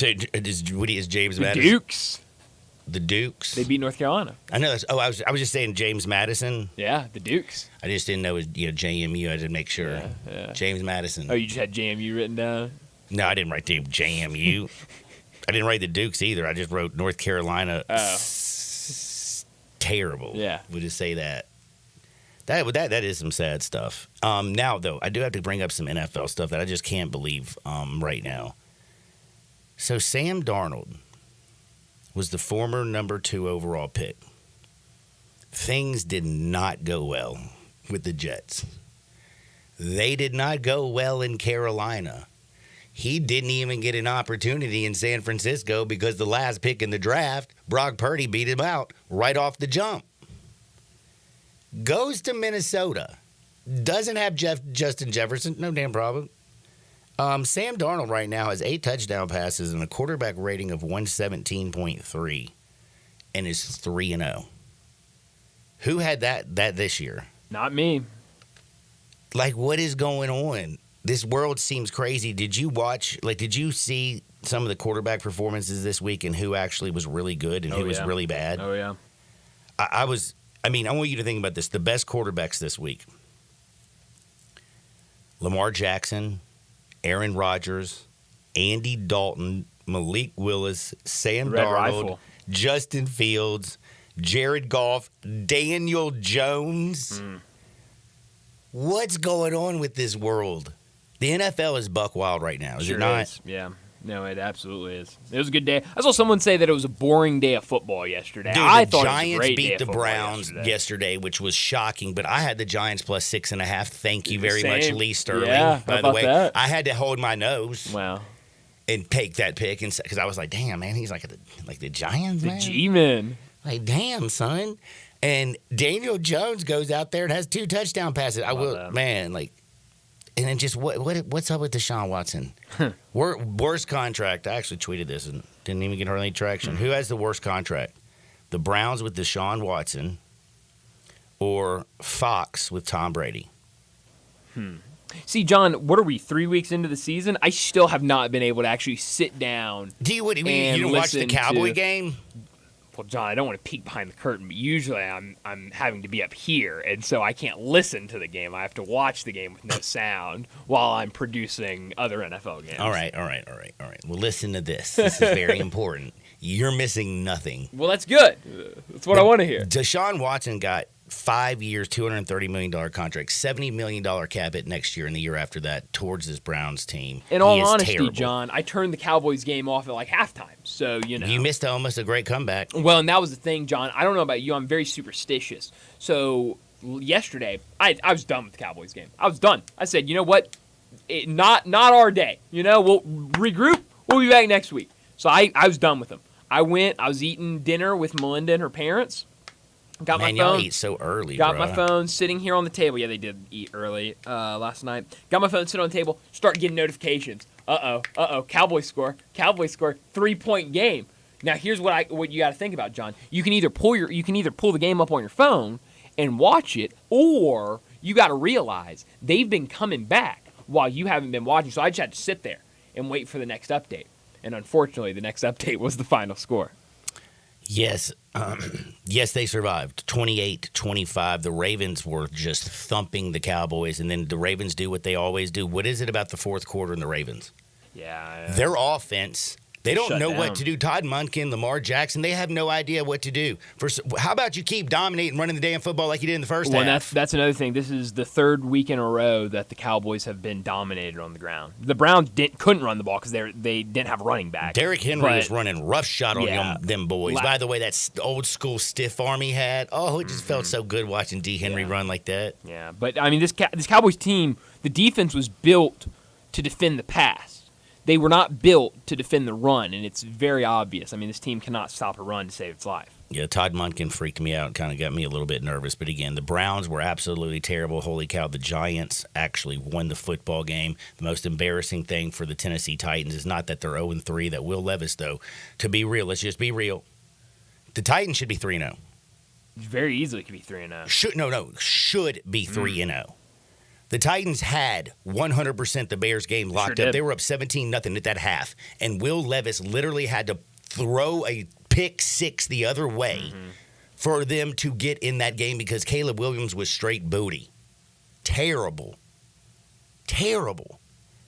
Is James Madison? Dukes. The Dukes. They beat North Carolina. I know. I was just saying James Madison. Yeah, the Dukes. I just didn't know it was JMU. I didn't make sure. Yeah. James Madison. Oh, you just had JMU written down? No, I didn't write the JMU. I didn't write the Dukes either. I just wrote North Carolina. Oh. Terrible. Yeah. We'll just say that. That is some sad stuff. Now, though, I do have to bring up some NFL stuff that I just can't believe right now. So Sam Darnold was the former number 2 overall pick. Things did not go well with the Jets. They did not go well in Carolina. He didn't even get an opportunity in San Francisco because the last pick in the draft, Brock Purdy beat him out right off the jump. Goes to Minnesota. Doesn't have Justin Jefferson. No damn problem. Sam Darnold right now has 8 touchdown passes and a quarterback rating of 117.3 and is 3-0. Who had that this year? Not me. Like, what is going on? This world seems crazy. Did you see some of the quarterback performances this week and who actually was really good and who was really bad? Oh, yeah. I want you to think about this. The best quarterbacks this week: Lamar Jackson, Aaron Rodgers, Andy Dalton, Malik Willis, Sam Darnold, Rifle. Justin Fields, Jared Goff, Daniel Jones. What's going on with this world? The NFL is buck wild right now, is it not? Yeah. No, it absolutely is. It was a good day. I saw someone say that it was a boring day of football yesterday. Dude, I the thought Giants it was a great beat day the of football Browns yesterday, which was shocking. But I had the Giants plus 6.5. Thank you very much, Same. Lee Sterling. Yeah, by how the about way, that? I had to hold my nose. Wow. And take that pick, because I was like, "Damn, man, he's like the Giants, The man. G-Men. Like, damn, son." And Daniel Jones goes out there and has 2 touchdown passes. And then just what's up with Deshaun Watson? Worst contract. I actually tweeted this and didn't even get hardly any traction. Who has the worst contract? The Browns with Deshaun Watson or Fox with Tom Brady? See, John, what are we, 3 weeks into the season? I still have not been able to actually sit down. You didn't watch the Cowboy game? Well, John, I don't want to peek behind the curtain, but usually I'm having to be up here, and so I can't listen to the game. I have to watch the game with no sound while I'm producing other NFL games. All right. Well, listen to this. This is very important. You're missing nothing. Well, that's good. That's what I want to hear. Deshaun Watson got 5 years, $230 million contract, $70 million cap hit next year and the year after that towards this Browns team. In all He is honesty, terrible. John, I turned the Cowboys game off at like halftime, so you know. You missed almost a great comeback. Well, and that was the thing, John. I don't know about you. I'm very superstitious. So yesterday, I was done with the Cowboys game. I was done. I said, you know what? Not our day. You know, we'll regroup. We'll be back next week. So I was done with them. I was eating dinner with Melinda and her parents. Got Man, my phone. y'all eat so early, Got bro. my phone sitting here on the table. Yeah, they did eat early last night. Got my phone sitting on the table. Start getting notifications. Cowboys score. 3-point game. Now here's what you got to think about, John. You can either pull the game up on your phone and watch it, or you got to realize they've been coming back while you haven't been watching. So I just had to sit there and wait for the next update. And unfortunately, the next update was the final score. Yes. Yes, they survived. 28-25. The Ravens were just thumping the Cowboys, and then the Ravens do what they always do. What is it about the fourth quarter in the Ravens? Yeah. Their offense, they don't Shut know down. what to do. Todd Monken, Lamar Jackson, they have no idea what to do. How about you keep dominating, running the damn football like you did in the first Well, half? that's another thing. This is the third week in a row that the Cowboys have been dominated on the ground. The Browns couldn't run the ball because they didn't have a running back. Derrick Henry But- was running roughshod on them boys. By the way, that old school stiff arm he had, it just felt so good watching D. Henry run like that. Yeah, but I mean, this Cowboys team, the defense was built to defend the pass. They were not built to defend the run, and it's very obvious. I mean, this team cannot stop a run to save its life. Yeah, Todd Monken freaked me out and kind of got me a little bit nervous. But again, the Browns were absolutely terrible. Holy cow, the Giants actually won the football game. The most embarrassing thing for the Tennessee Titans is not that they're 0-3, that Will Levis, though. To be real, let's just be real. The Titans should be 3-0. Very easily could be 3-0. Should be 3-0. The Titans had 100% the Bears game locked up. did. They were up 17-0 at that half. And Will Levis literally had to throw a pick six the other way for them to get in that game because Caleb Williams was straight booty. Terrible.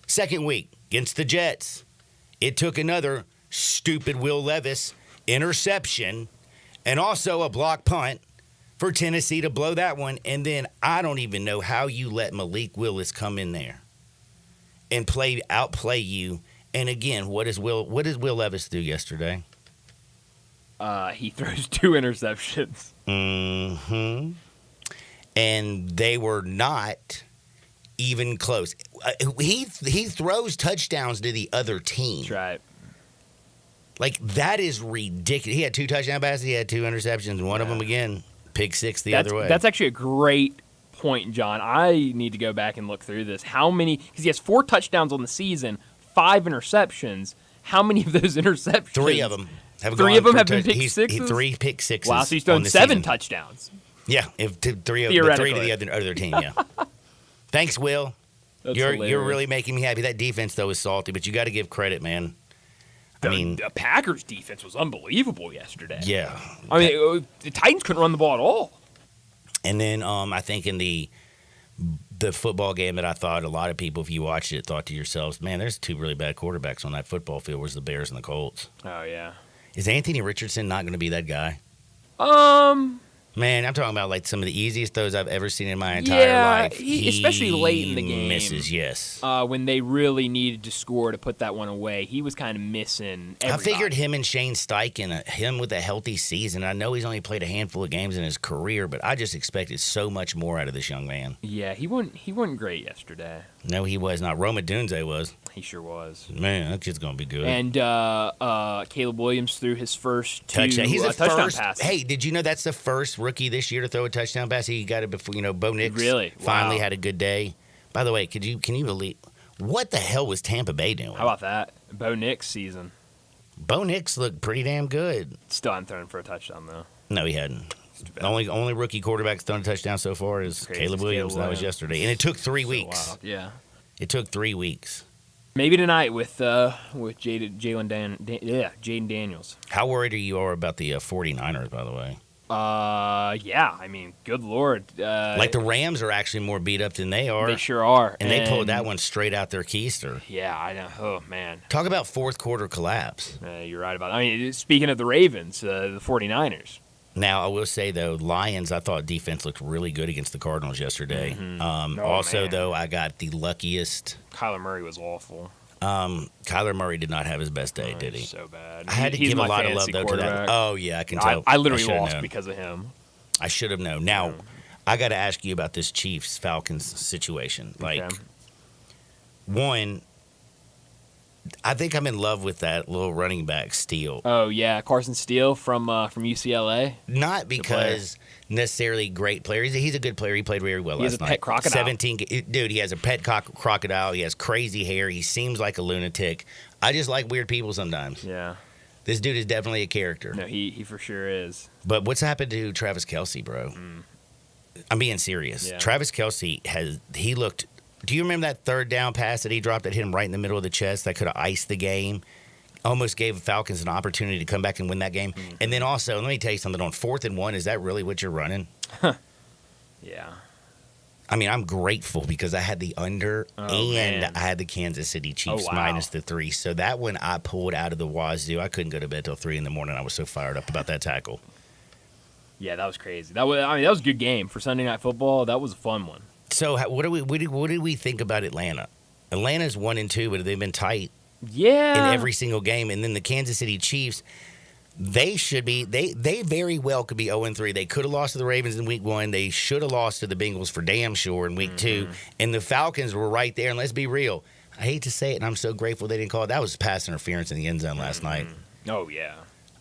Second week against the Jets, it took another stupid Will Levis interception and also a block punt for Tennessee to blow that one. And then I don't even know how you let Malik Willis come in there and outplay you. And again, what does Will Levis do yesterday? He throws 2 interceptions. Mm-hmm. And they were not even close. He throws touchdowns to the other team. That's right. Like, that is ridiculous. He had 2 touchdown passes. He had 2 interceptions. And one of them, again, pick six the other way. That's actually a great point, John. I need to go back and look through this. How many? Because he has 4 touchdowns on the season, 5 interceptions. How many of those interceptions? 3 of them. Have been pick sixes? 3 pick sixes. Wow, so he's thrown 7 touchdowns. Yeah, three to the other team. Yeah. Thanks, Will. You're really making me happy. That defense though is salty, but you got to give credit, man. The Packers defense was unbelievable yesterday. Yeah. I mean, the Titans couldn't run the ball at all. And then I think in the football game that I thought a lot of people, if you watched it, thought to yourselves, man, there's 2 really bad quarterbacks on that football field. Was the Bears and the Colts? Oh yeah. Is Anthony Richardson not going to be that guy? Man, I'm talking about like some of the easiest throws I've ever seen in my entire life. Especially late in the game. Misses, yes. When they really needed to score to put that one away, he was kind of missing everybody. I figured him and Shane Steichen, him with a healthy season. I know he's only played a handful of games in his career, but I just expected so much more out of this young man. Yeah, he wasn't great yesterday. No, he was not. Roma Dunze was. He sure was. Man, that kid's going to be good. And Caleb Williams threw his first 2 touchdown. He's touchdown passes. Hey, did you know that's the first rookie this year to throw a touchdown pass? He got it before, Bo Nix really finally had a good day. By the way, can you believe what the hell was Tampa Bay doing? How about that? Bo Nix season. Bo Nix looked pretty damn good. Still hadn't thrown for a touchdown though. No, he hadn't. The only rookie quarterback thrown a touchdown so far is Caleb Williams. That was yesterday, and it took 3 weeks. Wild. Yeah. It took 3 weeks. Maybe tonight with Jaden Daniels. How worried are you about the 49ers, by the way? Yeah, I mean, good Lord. Like the Rams are actually more beat up than they are. They sure are. And they pulled that one straight out their keister. Yeah, I know. Oh, man. Talk about fourth quarter collapse. You're right about that. I mean, speaking of the Ravens, the 49ers. Now, I will say, though, Lions, I thought defense looked really good against the Cardinals yesterday. Mm-hmm. Also, though, I got the luckiest. Kyler Murray was awful. Kyler Murray did not have his best day, did he? So bad. I had to give a lot of love, though, to that. Oh, yeah, I can tell. I literally lost because of him. I should have known. Now, I got to ask you about this Chiefs-Falcons situation. Like, one, I think I'm in love with that little running back, Steele. Oh, yeah, Carson Steele from UCLA. Not because necessarily great player. He's a good player. He played very well last night. He has a pet crocodile. 17. Dude, he has a pet crocodile. He has crazy hair. He seems like a lunatic. I just like weird people sometimes. Yeah. This dude is definitely a character. No, he for sure is. But what's happened to Travis Kelce, bro? I'm being serious. Yeah. Travis Kelce he looked. Do you remember that third down pass that he dropped that hit him right in the middle of the chest that could have iced the game? Almost gave the Falcons an opportunity to come back and win that game. Mm-hmm. And then also, let me tell you something. On 4th and 1, is that really what you're running? Yeah. I mean, I'm grateful because I had the under I had the Kansas City Chiefs minus the 3. So that one I pulled out of the wazoo. I couldn't go to bed till 3 in the morning. I was so fired up about that tackle. Yeah, that was crazy. That was a good game for Sunday Night Football. That was a fun one. So what do we think about Atlanta? Atlanta's 1-2, but they've been tight. Yeah. In every single game. And then the Kansas City Chiefs, they very well could be 0-3. They could have lost to the Ravens in week 1. They should have lost to the Bengals for damn sure in week 2. And the Falcons were right there. And let's be real. I hate to say it, and I'm so grateful they didn't call it. That was pass interference in the end zone last night. Oh, yeah.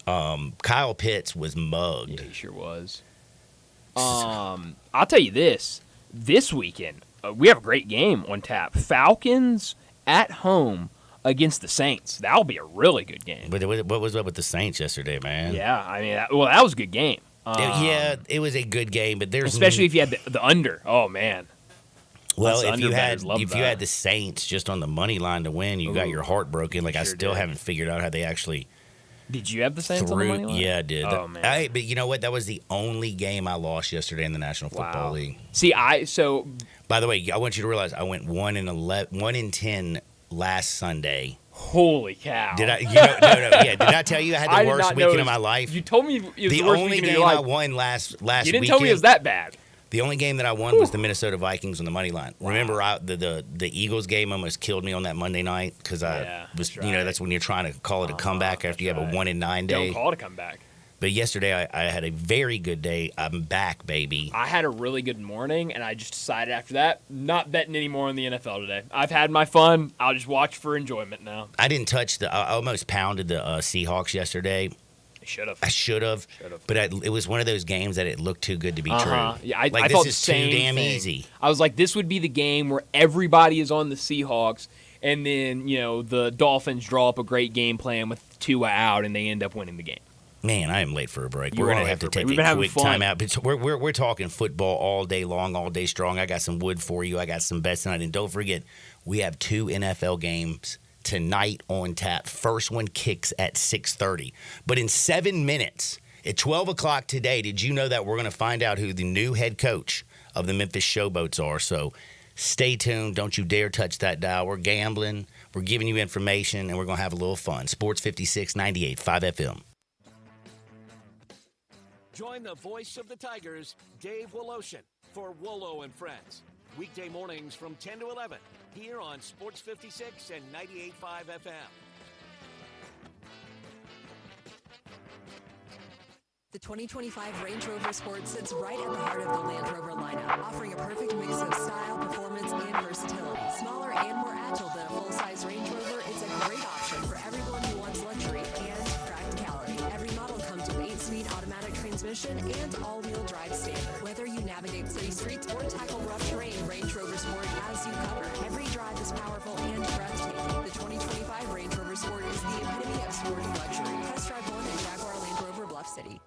Kyle Pitts was mugged. Yeah, he sure was. I'll tell you this. This weekend, we have a great game on tap. Falcons at home against the Saints. That'll be a really good game. But what was up with the Saints yesterday, man? Yeah, I mean, that was a good game. It was a good game, but there's especially if you had the under. Oh man. Well, if you had the Saints just on the money line to win, you got your heart broken. Like I still haven't figured out how they actually. Did you have the Saints on the money line? Yeah, I did. Oh man. But you know what? That was the only game I lost yesterday in the National Football League. See, By the way, I want you to realize I went 1-10 last Sunday. Holy cow! Did I? Did I tell you I had the worst weekend of my life? You told me it was the worst only weekend game of your life. I won last You didn't weekend. tell me it was that bad. The only game that I won was the Minnesota Vikings on the money line. Wow. Remember, the Eagles game almost killed me on that Monday night because I was, that's when you're trying to call it a comeback after you have a 1-9 day. Don't call it a comeback. But yesterday I had a very good day. I'm back, baby. I had a really good morning, and I just decided after that, not betting anymore on the NFL today. I've had my fun. I'll just watch for enjoyment now. I didn't touch I almost pounded the Seahawks yesterday. I should have. But it was one of those games that it looked too good to be true. Yeah, I this thought is the same too damn thing. easy. I was like, this would be the game where everybody is on the Seahawks, and then the Dolphins draw up a great game plan with Tua out, and they end up winning the game. Man, I am late for a break. We're going to have to take a quick time out. But we're talking football all day long, all day strong. I got some wood for you. I got some bets tonight. And don't forget, we have 2 NFL games tonight on tap. First one kicks at 6:30. But in 7 minutes, at 12 o'clock today, did you know that we're going to find out who the new head coach of the Memphis Showboats are? So stay tuned. Don't you dare touch that dial. We're gambling. We're giving you information, and we're going to have a little fun. Sports 56, 98.5 FM. Join the voice of the Tigers, Dave Woloshin, for Wolo and Friends. Weekday mornings from 10 to 11, here on Sports 56 and 98.5 FM. The 2025 Range Rover Sport sits right at the heart of the Land Rover lineup, offering a perfect mix of style, performance, and versatility. Smaller and more agile than a full-size Range Rover, it's a great option for everyone who wants luxury and practicality. Every model comes with 8-speed automatic transmission and all-wheel drive standard. Whether you navigate city streets or tackle rough terrain, Range Rover Sport has you covered. Every drive is powerful and breathtaking. The 2025 Range Rover Sport is the epitome of sporty luxury. Test drive one at Jaguar Land Rover Bluff City.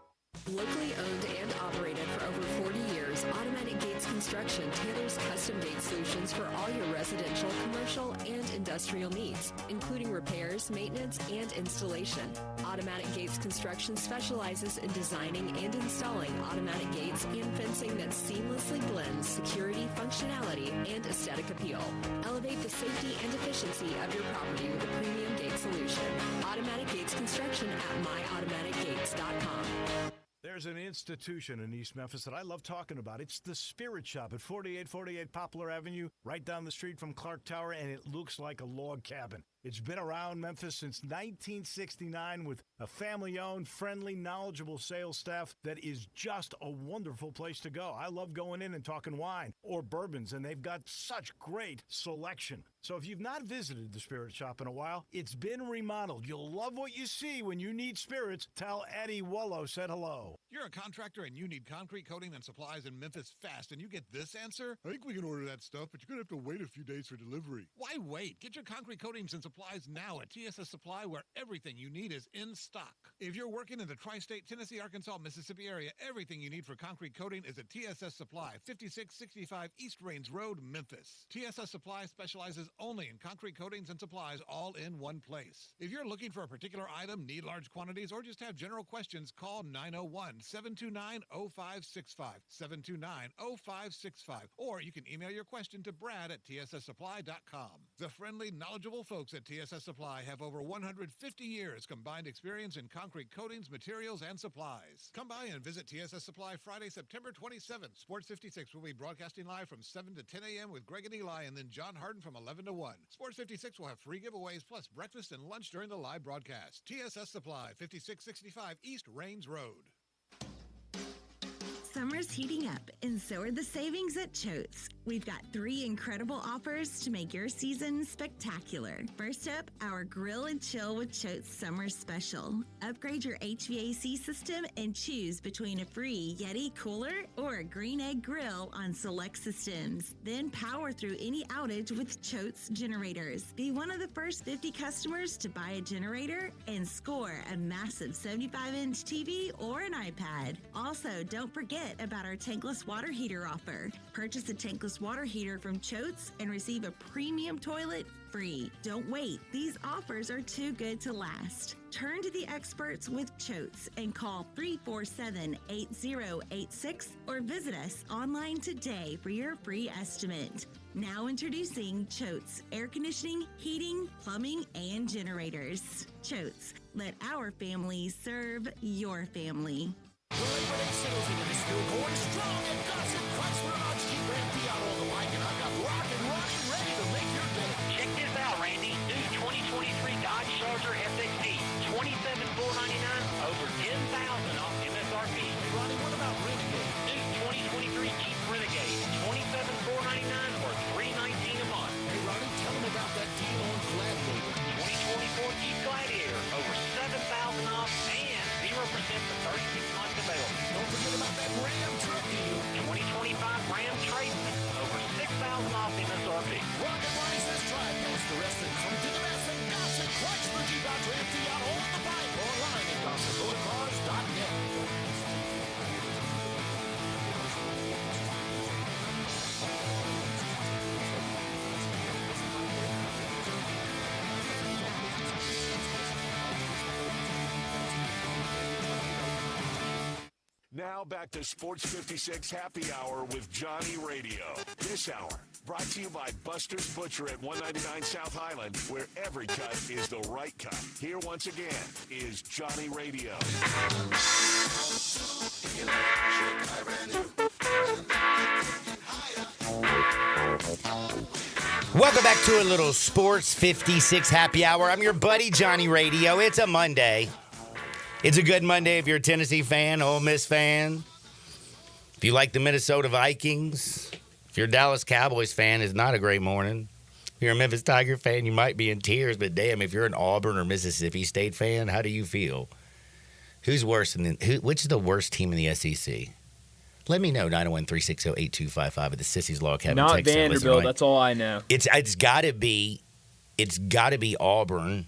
Locally owned and operated for over 40 years, Builders, Automatic Gates Construction tailors custom gate solutions for all your residential, commercial, and industrial needs, including repairs, maintenance, and installation. Automatic Gates Construction specializes in designing and installing automatic gates and fencing that seamlessly blends security, functionality, and aesthetic appeal. Elevate the safety and efficiency of your property with a premium gate solution. Automatic Gates Construction at myautomaticgates.com. There's an institution in East Memphis that I love talking about. It's the Spirit Shop at 4848 Poplar Avenue, right down the street from Clark Tower, and it looks like a log cabin. It's been around Memphis since 1969 with a family-owned, friendly, knowledgeable sales staff that is just a wonderful place to go. I love going in and talking wine or bourbons, and they've got such great selection. So if you've not visited the Spirit Shop in a while, it's been remodeled. You'll love what you see when you need spirits. Tell Eddie Wollo said hello. You're a contractor and you need concrete coating and supplies in Memphis fast, and you get this answer? I think we can order that stuff, but you're going to have to wait a few days for delivery. Why wait? Get your concrete coatings and supplies now at TSS Supply, where everything you need is in stock. If you're working in the tri-state Tennessee, Arkansas, Mississippi area, everything you need for concrete coating is at TSS Supply, 5665 East Rains Road, Memphis. TSS Supply specializes only in concrete coatings and supplies all in one place. If you're looking for a particular item, need large quantities, or just have general questions, call 901-729-0565, 729-0565, or you can email your question to Brad at tsssupply.com. The friendly, knowledgeable folks at TSS Supply have over 150 years combined experience in concrete coatings, materials, and supplies. Come by and visit TSS Supply Friday, September 27th. Sports 56 will be broadcasting live from 7 to 10 a.m. with Greg and Eli, and then John Harden from 11 to 1. Sports 56 will have free giveaways plus breakfast and lunch during the live broadcast. TSS Supply, 5665 East Rains Road. Summer's heating up, and so are the savings at Choate's. We've got 3 incredible offers to make your season spectacular. First up, our Grill and Chill with Choate's Summer Special. Upgrade your HVAC system and choose between a free Yeti cooler or a Green Egg grill on select systems. Then power through any outage with Choate's generators. Be one of the first 50 customers to buy a generator and score a massive 75-inch TV or an iPad. Also, don't forget about our tankless water heater offer. Purchase a tankless water heater from Choate's and receive a premium toilet free. Don't wait. These offers are too good to last. Turn to the experts with Choate's and call 347-8086 or visit us online today for your free estimate. Now introducing Choate's Air Conditioning, Heating, Plumbing, and Generators. Choate's. Let our family serve your family. Check this out, Randy. New 2023 Dodge Charger SXT, $27,499, over $10,000 off MSRP. Hey, Ronnie, what about Renegade? New 2023 Jeep Renegade, $27,499 or $319 a month. Hey, Ronnie, tell them about that deal on Gladiator. 2024 Jeep Gladiator, over $7,000 off and 0% for 36 months available. Don't forget about that Ram truck deal. 2025 Ram Traceman, over $6,000 off MSRP. Rocket Ronnie says try it. Post the rest and come to the best and gossip. Watch for Jeep Dodge Ram Fiat on the bike. Online at gossipmotorcars.net. Now back to Sports 56 Happy Hour with Johnny Radio. This hour brought to you by Buster's Butcher at 199 South Highland, where every cut is the right cut. Here once again is Johnny Radio. Welcome back to a little Sports 56 Happy Hour. I'm your buddy Johnny Radio. It's a Monday. It's a good Monday if you're a Tennessee fan, Ole Miss fan. If you like the Minnesota Vikings. If you're a Dallas Cowboys fan, it's not a great morning. If you're a Memphis Tiger fan, you might be in tears, but damn, if you're an Auburn or Mississippi State fan, how do you feel? Who's worse which is the worst team in the SEC? Let me know, 901-360-8255 at the Sissy's Log Cabin. Not Vanderbilt, that's all I know. It's got to be Auburn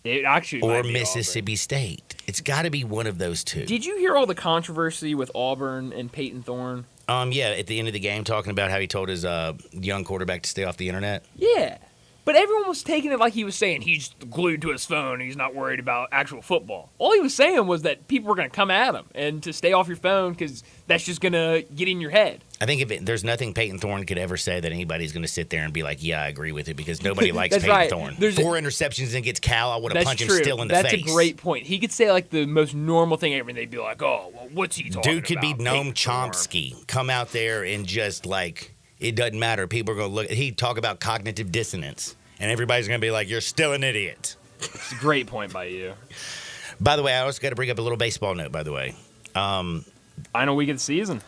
It actually or might be Mississippi State. It's got to be one of those two. Did you hear all the controversy with Auburn and Peyton Thorne? Yeah, at the end of the game, talking about how he told his young quarterback to stay off the internet. Yeah. But everyone was taking it like he was saying he's glued to his phone and he's not worried about actual football. All he was saying was that people were going to come at him and to stay off your phone because that's just going to get in your head. I think there's nothing Peyton Thorne could ever say that anybody's going to sit there and be like, yeah, I agree with it, because nobody likes That's Peyton right. Thorne. There's 4 interceptions and gets Cal, I want to That's punch true. him still in the That's face. a great point. He could say like the most normal thing ever and they'd be like, oh, well, what's he talking about? Dude could be Noam Peyton Thorne. Chomsky. Come out there and just like, it doesn't matter. People are going to look. He'd talk about cognitive dissonance. And everybody's going to be like, you're still an idiot. It's a great point by you. By the way, I also got to bring up a little baseball note, by the way. Final week of the season.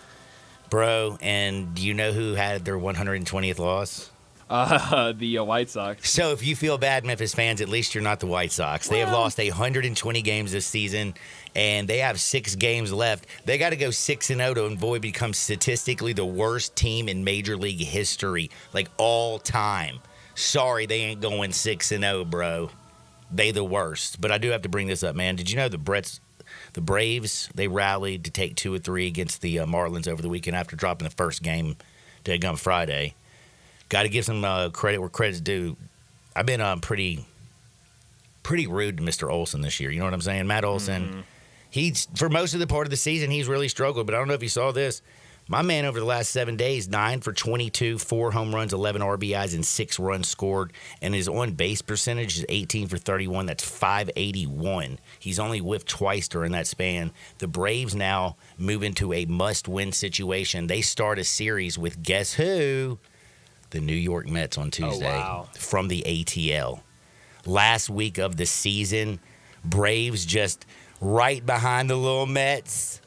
Bro, and do you know who had their 120th loss? The White Sox. So if you feel bad, Memphis fans, at least you're not the White Sox. They have lost 120 games this season, and they have 6 games left. They got to go 6-0 to avoid become statistically the worst team in Major League history, like all time. Sorry, they ain't going 6-0, bro. They the worst. But I do have to bring this up, man. Did you know the Braves, they rallied to take 2 or 3 against the Marlins over the weekend after dropping the first game to come Friday. Got to give some credit where credit's due. I've been pretty rude to Mr. Olsen this year. You know what I'm saying? Matt Olsen, he's for most of the part of the season, he's really struggled. But I don't know if you saw this. My man over the last 7 days, 9 for 22, 4 home runs, 11 RBIs, and 6 runs scored. And his on-base percentage is 18 for 31. That's .581. He's only whiffed twice during that span. The Braves now move into a must-win situation. They start a series with, guess who? The New York Mets on Tuesday from the ATL. Last week of the season, Braves just right behind the little Mets.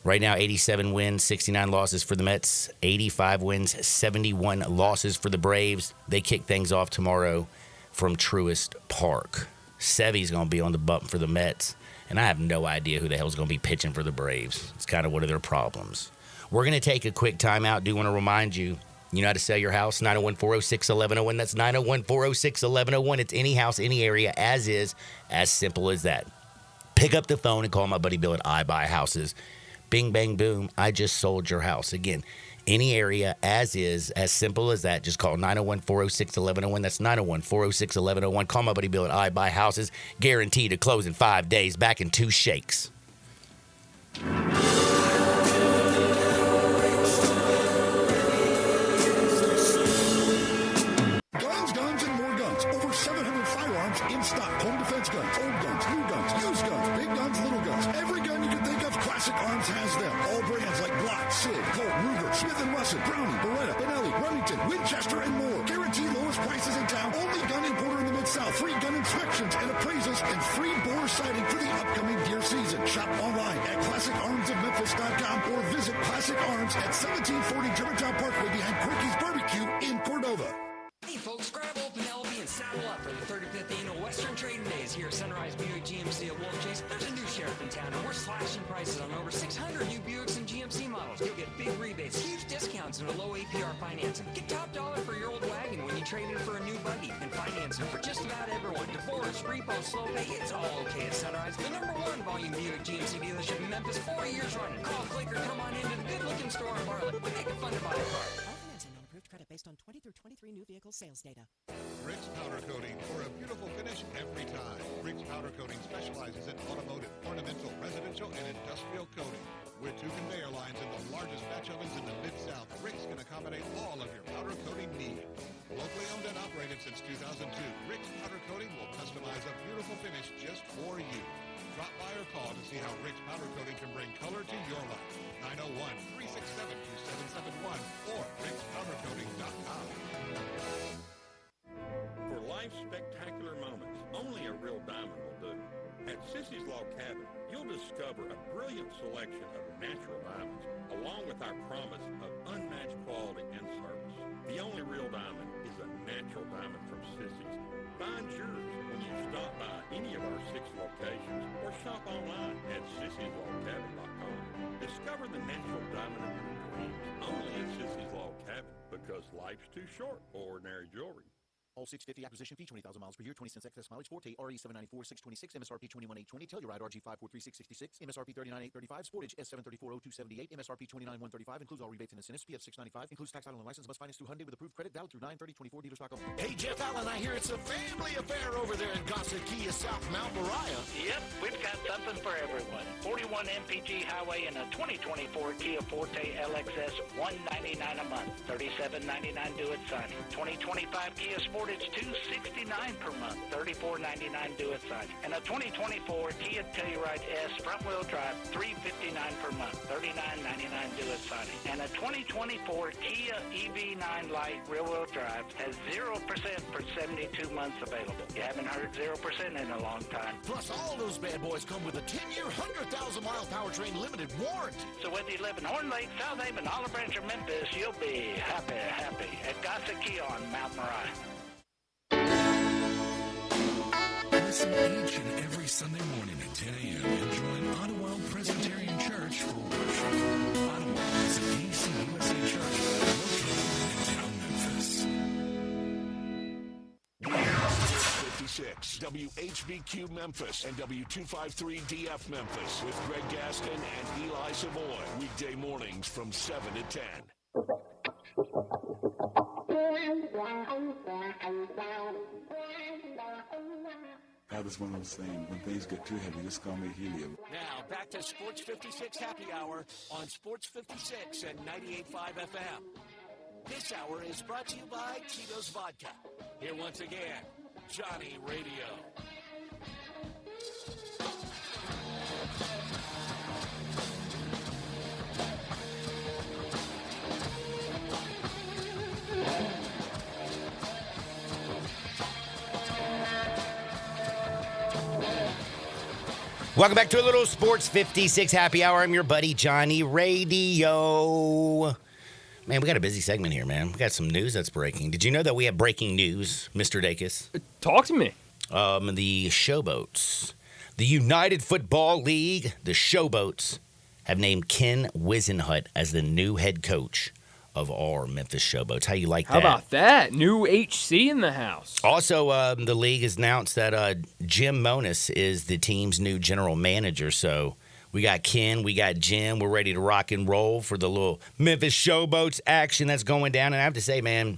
Right now, 87 wins, 69 losses for the Mets, 85 wins, 71 losses for the Braves. They kick things off tomorrow from Truist Park. Sevy's going to be on the bump for the Mets, and I have no idea who the hell's going to be pitching for the Braves. It's kind of one of their problems. We're going to take a quick timeout. Do want to remind you, you know how to sell your house? 901-406-1101. That's 901-406-1101. It's any house, any area, as is, as simple as that. Pick up the phone and call my buddy Bill at iBuyHouses. Bing, bang, boom, I just sold your house. Again, any area, as is, as simple as that. Just call 901-406-1101. That's 901-406-1101. Call my buddy Bill at iBuyHouses. Guaranteed to close in 5 days. Back in 2 shakes. Guns, and more guns. Over 700 firearms in stock. Home defense guns, old guns, new guns, used guns, big guns, little guns. Every gun you can think of, Classic Arms has them. All brands like Glock, SIG, Colt, Ruger, Smith & Wesson, Browning, Beretta, Benelli, Remington, Winchester, and more. Guaranteed lowest prices in town. Only gun importer in the Mid-South. Free gun inspections and appraisals and free bore sighting for the upcoming deer season. Shop online at ClassicArmsOfMemphis.com or visit Classic Arms at 1740 Germantown Parkway behind Quicky's Barbecue in Cordova. Hey folks, grab old Penelope and saddle up for the 35th annual Western Trading Days here at Sunrise Buick GMC at Wolf Chase. There's a new sheriff in town and we're slashing prices on over 600 new Buicks and GMC models. You'll get big rebates, huge discounts, and a low APR financing. Get top dollar for your old wagon when you trade in for a new buggy and financing for just about everyone. Divorce, repo, slow pay, it's all okay at Sunrise. The #1 volume Buick GMC dealership in Memphis, 4 years running. Call, click, or come on into the good-looking store in Bartlett. We make it fun to buy a car. Approved credit based on 20 through 23 new vehicle sales data. Briggs Powder Coating for a beautiful finish every time. Briggs Powder Coating specializes in automotive, ornamental, residential, and industrial coating. With 2 conveyor lines and the largest batch ovens in the Mid-South, Briggs can accommodate all of your powder coating needs. Locally owned and operated since 2002, Briggs Powder Coating will customize a beautiful finish just for you. Drop by or call to see how Briggs Powder Coating can bring color to your life. 901-367-2771 or BriggsPowderCoating.com. For life's spectacular moments, only a real diamond will do. At Sissy's Log Cabin, you'll discover a brilliant selection of natural diamonds, along with our promise of unmatched quality and service. The only real diamond is a natural diamond from Sissy's. Find yours when you stop by any of our 6 locations or shop online at Sissy'sLogCabin.com. Discover the natural diamond of your dreams only at Sissy's Log Cabin, because life's too short for ordinary jewelry. All 650 acquisition fee, 20,000 miles per year, 20 cents excess mileage. Forte RE 794 626, MSRP 21,820. Telluride RG 543 666, MSRP 39,835. Sportage S734 0278, MSRP 29,135. Includes all rebates and incentives. PF 695. Includes tax, title, and license. Must finance through Hyundai with approved credit. Valid through 9/30/24. Dealers.com. Hey, Jeff Allen, I hear it's a family affair over there in Gossett Kia, South Mount Moriah. Yep, we've got something for everyone. 41 MPG Highway and a 2024 Kia Forte LXS, $199 a month, $37.99 due at signing. 2025 Kia Sportage, $269 per month, $34.99 due at signing. And a 2024 Kia Telluride S front-wheel drive, $359 per month, $39.99 due at signing. And a 2024 Kia EV9 Lite rear-wheel drive has 0% for 72 months available. You haven't heard 0% in a long time. Plus, all those bad boys come with a 10-year, 100,000-mile powertrain limited warranty. So whether you live in Horn Lake, South Haven, Olive Branch, or Memphis, you'll be happy at Gossett Kia on Mount Moriah. Listen each and every Sunday morning at 10 a.m. and join Ottawa Presbyterian Church for worship. Ottawa is an ACUSA church located in town Memphis. 56 WHBQ Memphis and W253DF Memphis with Greg Gaston and Eli Savoy. Weekday mornings from 7 to 10. I was one of those things, when things get too heavy, just call me helium. Now, back to Sports 56 Happy Hour on Sports 56 and 98.5 FM. This hour is brought to you by Tito's Vodka. Here once again, Johnny Radio. Welcome back to a little Sports 56 Happy Hour. I'm your buddy, Johnny Radio. Man, we got a busy segment here, man. We got some news that's breaking. Did you know that we have breaking news, Mr. Dacus? Talk to me. The Showboats. The United Football League, the Showboats, have named Ken Wisenhut as the new head coach of our Memphis Showboats. How you like that? How about that? New HC in the house. Also, the league has announced that Jim Monis is the team's new general manager. So we got Ken, we got Jim. We're ready to rock and roll for the little Memphis Showboats action that's going down. And I have to say, man,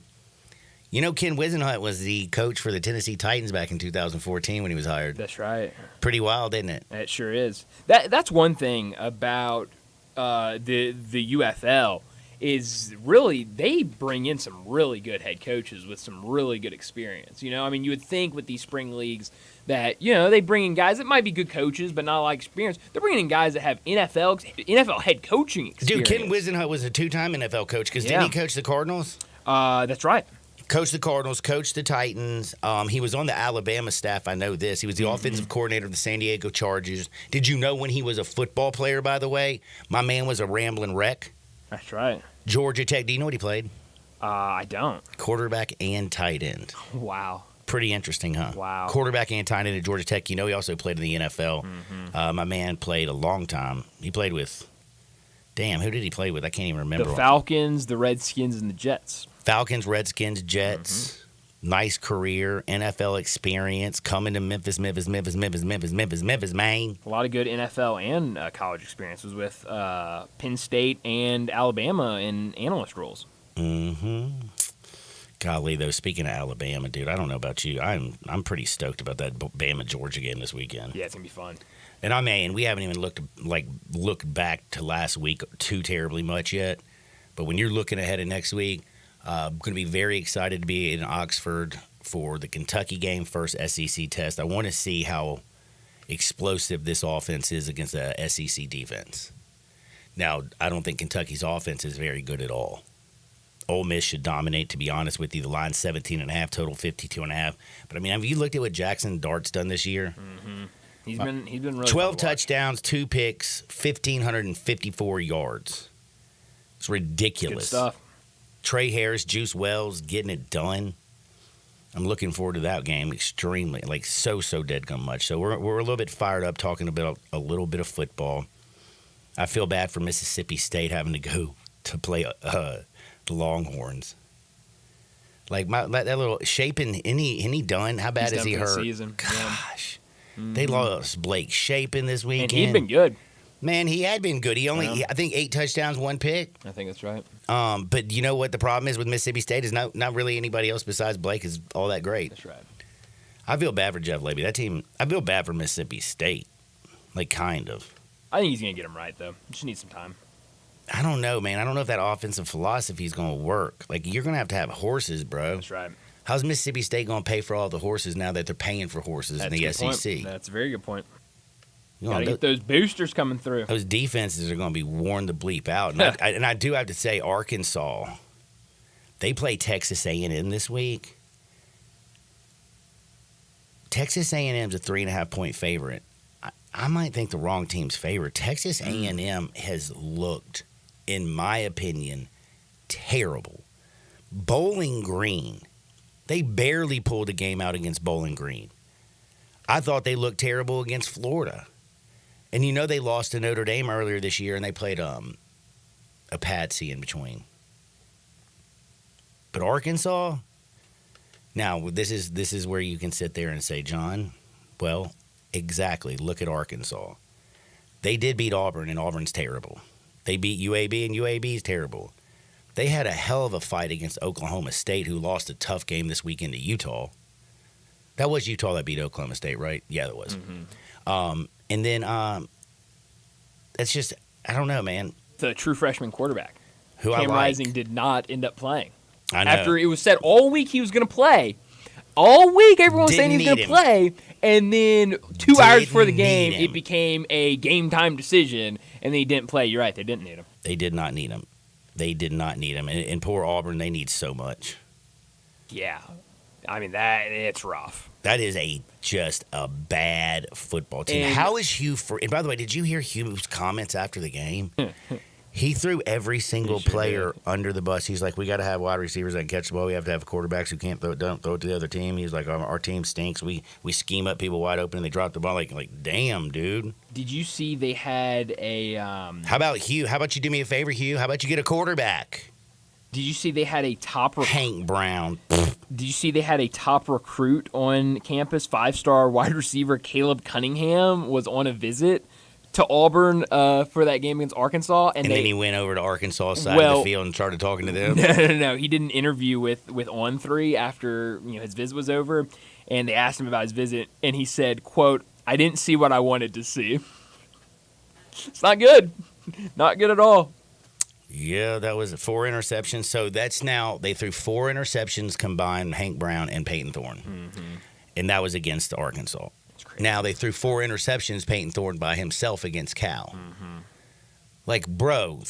you know Ken Wisenhut was the coach for the Tennessee Titans back in 2014 when he was hired. That's right. Pretty wild, isn't it? It sure is. That's one thing about the UFL. Is really they bring in some really good head coaches with some really good experience. You know, I mean, you would think with these spring leagues that, you know, they bring in guys that might be good coaches but not a lot of experience. They're bringing in guys that have NFL head coaching experience. Dude, Ken Wisenhut was a two-time NFL coach because didn't he coach the Cardinals? That's right. Coached the Cardinals, coached the Titans. He was on the Alabama staff. I know this. He was the offensive coordinator of the San Diego Chargers. Did you know when he was a football player, by the way, my man was a rambling wreck? That's right. Georgia Tech. Do you know what he played? I don't. Quarterback and tight end. Wow. Pretty interesting, huh? Wow. Quarterback and tight end at Georgia Tech. You know he also played in the NFL. My man played a long time. He played with, who did he play with? I can't even remember. The Falcons, the Redskins, and the Jets. Falcons, Redskins, Jets. Nice career, NFL experience, coming to Memphis, Maine. A lot of good NFL and college experiences with Penn State and Alabama in analyst roles. Golly, though, speaking of Alabama, dude, I don't know about you. I'm pretty stoked about that Bama-Georgia game this weekend. Yeah, it's going to be fun. And we haven't even looked back to last week too terribly much yet. But when you're looking ahead of next week, I'm going to be very excited to be in Oxford for the Kentucky game, first SEC test. I want to see how explosive this offense is against the SEC defense. Now, I don't think Kentucky's offense is very good at all. Ole Miss should dominate, to be honest with you. The line's 17.5, total 52.5. But, I mean, have you looked at what Jackson Dart's done this year? He's been really 12 touchdowns, 2 picks, 1,554 yards. It's ridiculous. Good stuff. Trey Harris, Juice Wells getting it done. I'm looking forward to that game extremely, so deadgum much. So we're a little bit fired up talking about a little bit of football. I feel bad for Mississippi State having to go to play the Longhorns. Like that little Shapen, any done? How bad He's is he done for the hurt? season. Gosh, they lost Blake Shapen this weekend. And he'd been good. Man, he had been good. He only, I think, 8 touchdowns, 1 pick. I think that's right. But you know what the problem is with Mississippi State is not really anybody else besides Blake is all that great. That's right. I feel bad for Jeff Lebby. That team, I feel bad for Mississippi State. Like, kind of. I think he's going to get him right, though. Just needs some time. I don't know, man. I don't know if that offensive philosophy is going to work. Like, you're going to have horses, bro. That's right. How's Mississippi State going to pay for all the horses now that they're paying for horses in the SEC? That's a very good point. You Got to get those boosters coming through. Those defenses are going to be worn the bleep out. And I do have to say, Arkansas, they play Texas A&M this week. Texas A&M's a 3.5-point favorite. I might think the wrong team's favorite. Texas A&M has looked, in my opinion, terrible. Bowling Green, they barely pulled a game out against Bowling Green. I thought they looked terrible against Florida. And you know they lost to Notre Dame earlier this year, and they played a patsy in between. But Arkansas, now this is where you can sit there and say, John, well, exactly. Look at Arkansas. They did beat Auburn, and Auburn's terrible. They beat UAB, and UAB's terrible. They had a hell of a fight against Oklahoma State, who lost a tough game this weekend to Utah. That was Utah that beat Oklahoma State, right? Yeah, that was. Mm-hmm. And then it's just, I don't know, man. The true freshman quarterback. Who Cam I like. Rising did not end up playing. I know. After it was said all week he was going to play. All week everyone was saying he was going to play. And then 2 hours before the game, it became a game-time decision, and then he didn't play. You're right, they didn't need him. They did not need him. They did not need him. And poor Auburn, they need so much. Yeah. I mean, it's rough. That is just a bad football team. And how is Hugh? And by the way, did you hear Hugh's comments after the game? He threw every single player under the bus. He's like, we got to have wide receivers that can catch the ball. We have to have quarterbacks who can't don't throw it to the other team. He's like, our team stinks. We scheme up people wide open and they drop the ball. Like damn, dude. Did you see they had a? How about Hugh? How about you do me a favor, Hugh? How about you get a quarterback? Did you see they had a top Hank Brown? Did you see they had a top recruit on campus? 5-star wide receiver Caleb Cunningham was on a visit to Auburn for that game against Arkansas, and then he went over to Arkansas side of the field and started talking to them. No. He did an interview with On3 after his visit was over, and they asked him about his visit, and he said, "quote I didn't see what I wanted to see." It's not good, not good at all. Yeah, that was 4 interceptions. So that's now they threw 4 interceptions combined, Hank Brown and Peyton Thorne. Mm-hmm. And that was against Arkansas. Now they threw 4 interceptions, Peyton Thorne by himself against Cal. Mm-hmm. Like, bro,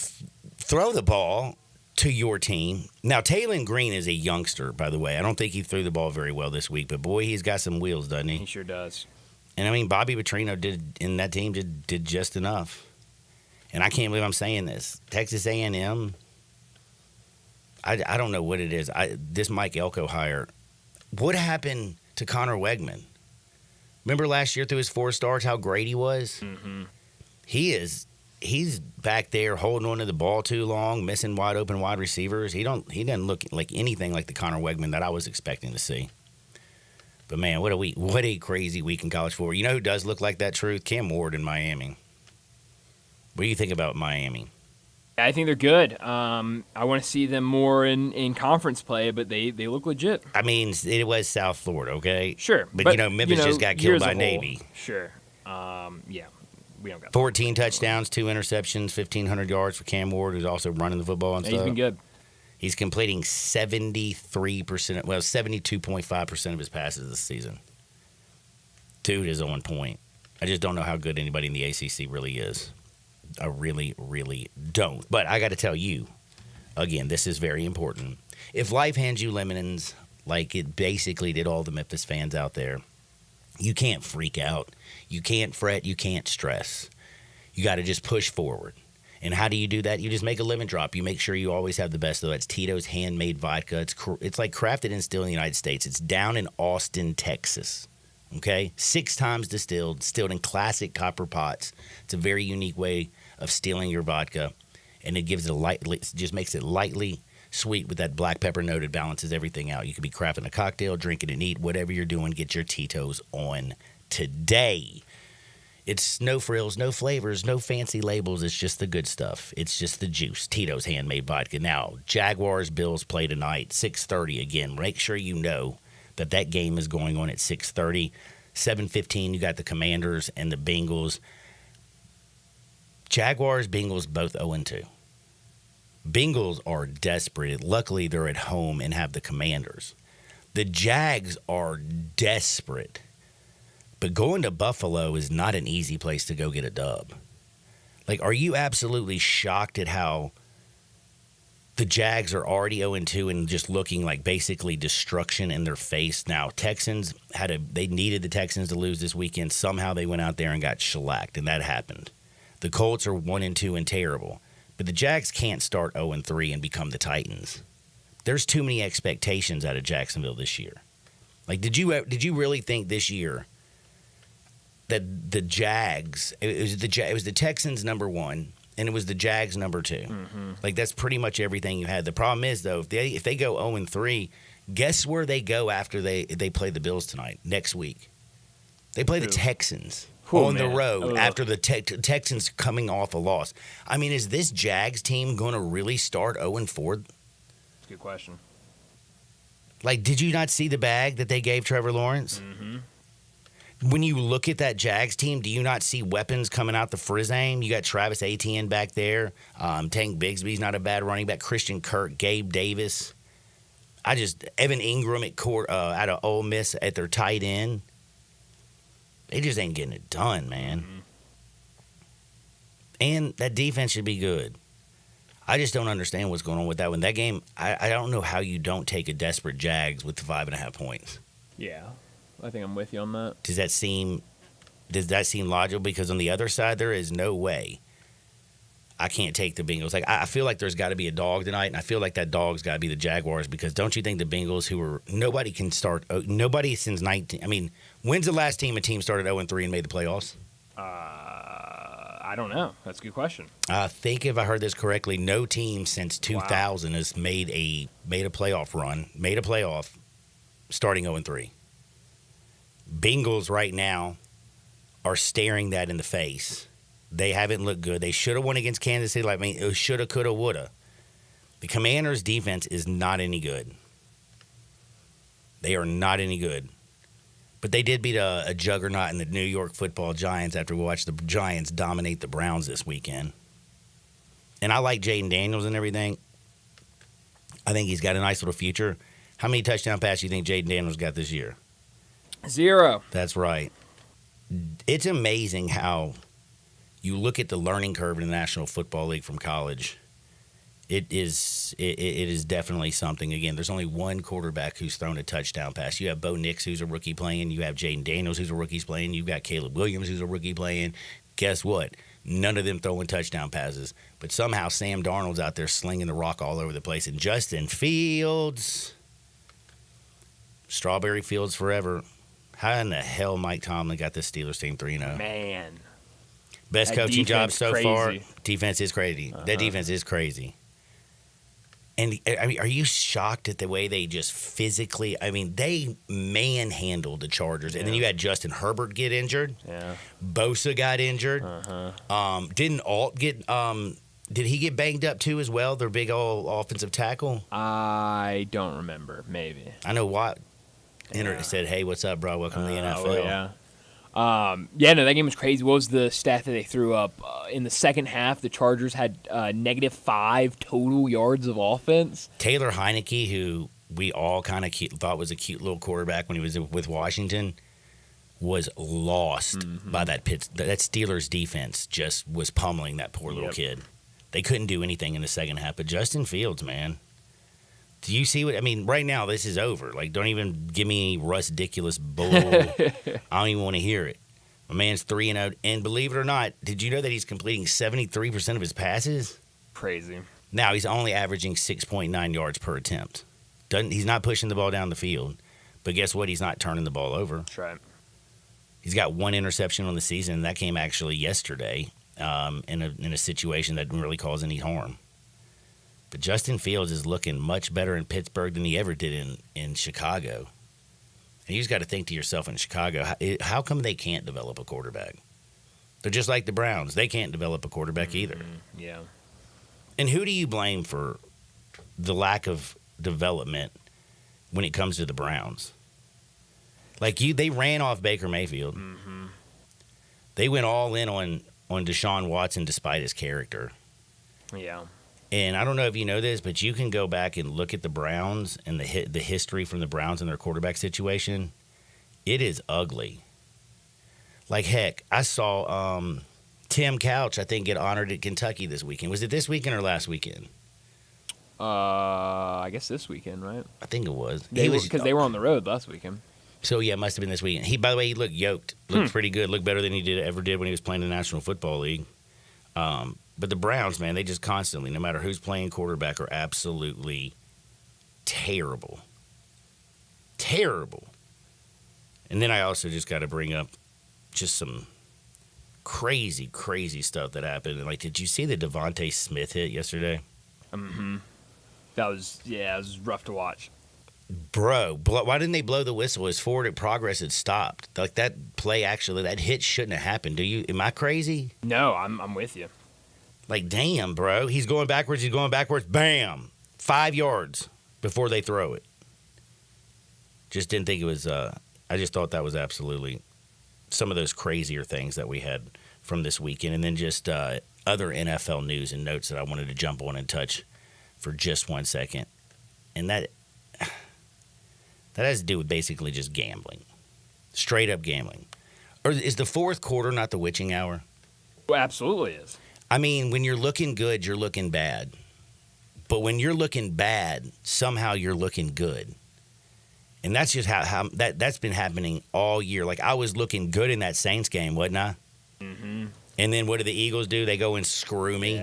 throw the ball to your team. Now, Taylon Green is a youngster, by the way. I don't think he threw the ball very well this week, but boy, he's got some wheels, doesn't he? He sure does. And I mean, Bobby Petrino did that team did just enough. And I can't believe I'm saying this. Texas A&M, I don't know what it is. This Mike Elko hire, what happened to Connor Wegman? Remember last year through his 4 stars how great he was? Mm-hmm. He's back there holding on to the ball too long, missing wide open wide receivers. He doesn't look like anything like the Connor Wegman that I was expecting to see. But man, what a week! What a crazy week in college football. You know who does look like that truth? Cam Ward in Miami. What do you think about Miami? I think they're good. I want to see them more in conference play, but they look legit. I mean, it was South Florida, okay? Sure. But Memphis just got killed by Navy. Sure. Yeah. We don't got 14 touchdowns, 2 interceptions, 1,500 yards for Cam Ward, who's also running the football and stuff. He's been good. He's completing 72.5% of his passes this season. Dude is on point. I just don't know how good anybody in the ACC really is. I really, really don't. But I got to tell you, again, this is very important. If life hands you lemons like it basically did all the Memphis fans out there, you can't freak out. You can't fret. You can't stress. You got to just push forward. And how do you do that? You just make a lemon drop. You make sure you always have the best. So that's Tito's handmade vodka. It's like crafted and distilled in the United States. It's down in Austin, Texas. Okay? 6 times distilled in classic copper pots. It's a very unique way of stilling your vodka. And it gives it just makes it lightly sweet with that black pepper note. It balances everything out. You could be crafting a cocktail, drinking it neat, whatever you're doing, get your Tito's on today. It's no frills, no flavors, no fancy labels. It's just the good stuff. It's just the juice. Tito's handmade vodka. Now, Jaguars, Bills play tonight, 6:30 again. Make sure you know that game is going on at 6:30. 7:15, you got the Commanders and the Bengals. Jaguars, Bengals, both 0-2. Bengals are desperate. Luckily, they're at home and have the Commanders. The Jags are desperate. But going to Buffalo is not an easy place to go get a dub. Like, are you absolutely shocked at how the Jags are already 0-2 and just looking like basically destruction in their face? Now, Texans they needed the Texans to lose this weekend. Somehow they went out there and got shellacked, and that happened. The Colts are 1-2 and terrible. But the Jags can't start 0-3 and become the Titans. There's too many expectations out of Jacksonville this year. Like, did you really think this year that the Jags, it was the Texans number 1 and it was the Jags number 2? Mm-hmm. Like, that's pretty much everything you had. The problem is, though, if they go 0-3, guess where they go after they play the Bills tonight, next week? They play the Texans on the road after the Texans coming off a loss. I mean, is this Jags team going to really start 0-4? That's a good question. Like, did you not see the bag that they gave Trevor Lawrence? Mm-hmm. When you look at that Jags team, do you not see weapons coming out the frizzame? You got Travis Etienne back there. Tank Bigsby's not a bad running back. Christian Kirk, Gabe Davis. Evan Ingram at court out of Ole Miss at their tight end. They just ain't getting it done, man. Mm-hmm. And that defense should be good. I just don't understand what's going on with that one. That game, I don't know how you don't take a desperate Jags with the 5.5 points. Yeah. I think I'm with you on that. Does that seem logical? Because on the other side, there is no way I can't take the Bengals. Like, I feel like there's got to be a dog tonight, and I feel like that dog's got to be the Jaguars, because don't you think the Bengals, nobody since 19, I mean, when's the last time a team started 0-3 and made the playoffs? I don't know. That's a good question. I think if I heard this correctly, no team since 2000 has made a playoff run, made a playoff starting 0-3. Bengals right now are staring that in the face. They haven't looked good. They should have won against Kansas City. Like, I mean, it shoulda, coulda, woulda. The Commanders' defense is not any good. They are not any good. But they did beat a juggernaut in the New York Football Giants after we watched the Giants dominate the Browns this weekend. And I like Jaden Daniels and everything. I think he's got a nice little future. How many touchdown passes do you think Jaden Daniels got this year? 0. That's right. It's amazing how you look at the learning curve in the National Football League from college. It is definitely something. Again, there's only one quarterback who's thrown a touchdown pass. You have Bo Nix, who's a rookie playing. You have Jaden Daniels, who's a rookie playing. You've got Caleb Williams, who's a rookie playing. Guess what? None of them throwing touchdown passes. But somehow Sam Darnold's out there slinging the rock all over the place. And Justin Fields, Strawberry Fields forever. How in the hell Mike Tomlin got this Steelers team 3-0? Man. Best That coaching job so defense far. crazy. Defense is crazy. That defense is crazy. And I mean, are you shocked at the way they just physically? I mean, they manhandled the Chargers, and then you had Justin Herbert get injured. Yeah. Bosa got injured. Didn't Alt get? Did he get banged up too as well? Their big old offensive tackle. I don't remember. Maybe. I know Watt said, "Hey, what's up, bro? Welcome to the NFL." Yeah. No, that game was crazy. What was the stat that they threw up? In the second half, the Chargers had -5 total yards of offense. Taylor Heineke, who we all kind of thought was a cute little quarterback when he was with Washington, was lost by that Steelers defense. Just was pummeling that poor little kid. They couldn't do anything in the second half. But Justin Fields, man. Do you see what I mean? Right now, this is over. Like, don't even give me any Russ-diculous bull. I don't even want to hear it. My man's 3-0, and believe it or not, did you know that he's completing 73% of his passes? Crazy. Now he's only averaging 6.9 yards per attempt. He's not pushing the ball down the field, but guess what? He's not turning the ball over. That's right. He's got one interception on the season, and that came actually yesterday in a situation that didn't really cause any harm. But Justin Fields is looking much better in Pittsburgh than he ever did in Chicago. And you just got to think to yourself in Chicago, how come they can't develop a quarterback? They're just like the Browns. They can't develop a quarterback either. Yeah. And who do you blame for the lack of development when it comes to the Browns? Like they ran off Baker Mayfield. Mm-hmm. They went all in on Deshaun Watson despite his character. Yeah. And I don't know if you know this, but you can go back and look at the Browns and the history from the Browns and their quarterback situation. It is ugly. Like, heck, I saw Tim Couch, I think, get honored at Kentucky this weekend. Was it this weekend or last weekend? I guess this weekend, right? I think it was. Because they were on the road last weekend. So, yeah, it must have been this weekend. By the way, he looked yoked. Looked pretty good. Looked better than he ever did when he was playing in the National Football League. But the Browns, man, they just constantly, no matter who's playing quarterback, are absolutely terrible. Terrible. And then I also just got to bring up just some crazy, crazy stuff that happened. Like, did you see the Devontae Smith hit yesterday? Mm-hmm. It was rough to watch. Bro, why didn't they blow the whistle? His forward progress had stopped. Like, that play, actually, that hit shouldn't have happened. Am I crazy? No, I'm with you. Like, damn, bro. He's going backwards. Bam. 5 yards before they throw it. Just didn't think it was I just thought that was absolutely some of those crazier things that we had from this weekend. And then just other NFL news and notes that I wanted to jump on and touch for just 1 second. And that has to do with basically just gambling. Straight up gambling. Or is the fourth quarter not the witching hour? Well, absolutely is. I mean, when you're looking good, you're looking bad. But when you're looking bad, somehow you're looking good. And that's just how that's been happening all year. Like, I was looking good in that Saints game, wasn't I? Mm-hmm. And then what do the Eagles do? They go and screw me.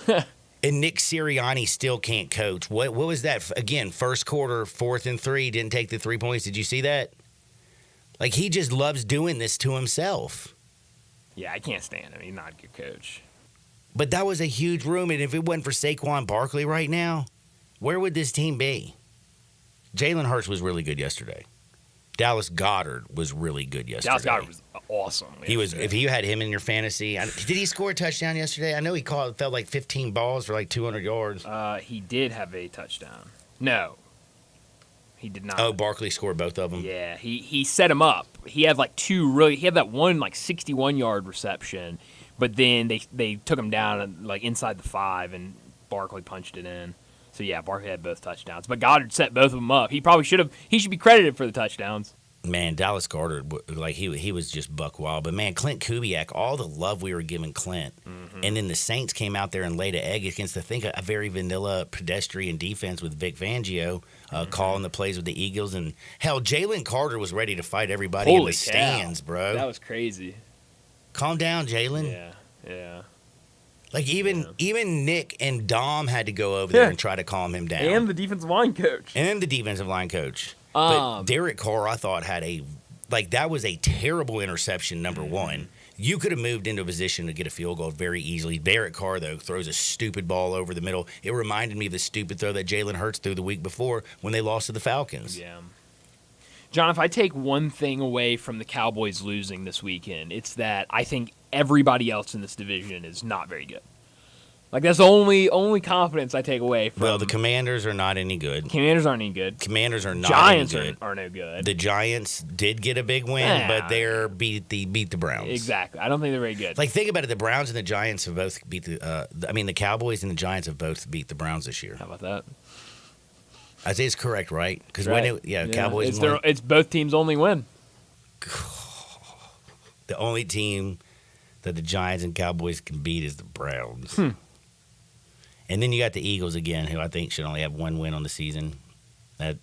Yeah. And Nick Sirianni still can't coach. What was that? Again, first quarter, 4th and 3, didn't take the 3 points. Did you see that? Like, he just loves doing this to himself. Yeah, I can't stand him. He's not a good coach. But that was a huge room, and if it wasn't for Saquon Barkley right now, where would this team be? Jalen Hurts was really good yesterday. Dallas Goedert was really good yesterday. Dallas Goedert was awesome. He was. If you had him in your fantasy, did he score a touchdown yesterday? I know he felt like 15 balls for like 200 yards. He did have a touchdown. No, he did not. Oh, Barkley scored both of them. Yeah, he set him up. He had like he had that one like 61-yard reception, but then they took him down like inside the 5, and Barkley punched it in. So, yeah, Barkley had both touchdowns. But Goddard set both of them up. He probably should have. He should be credited for the touchdowns. Man, Dallas Goedert, like he was just buck wild. But, man, Clint Kubiak, all the love we were giving Clint. Mm-hmm. And then the Saints came out there and laid an egg against, I think, a very vanilla pedestrian defense with Vic Fangio calling the plays with the Eagles. And, hell, Jalen Carter was ready to fight everybody in the stands, bro. That was crazy. Calm down, Jalen. Yeah. Like, even Nick and Dom had to go over there and try to calm him down. And the defensive line coach. But Derek Carr, I thought, had that was a terrible interception, number one. You could have moved into a position to get a field goal very easily. Derek Carr, though, throws a stupid ball over the middle. It reminded me of the stupid throw that Jalen Hurts threw the week before when they lost to the Falcons. Yeah. John, if I take one thing away from the Cowboys losing this weekend, it's that I think everybody else in this division is not very good. Like, that's the only confidence I take away from. Well, the Commanders are not any good. Commanders aren't any good. Commanders are not Giants any good. are no good. The Giants did get a big win, but they beat the Browns. Exactly. I don't think they're very good. Like, think about it. The Browns and the Giants have both beat the Cowboys and the Giants have both beat the Browns this year. How about that? I say it's correct, right? Because Cowboys. It's both teams' only win. The only team that the Giants and Cowboys can beat is the Browns. And then you got the Eagles again, who I think should only have one win on the season.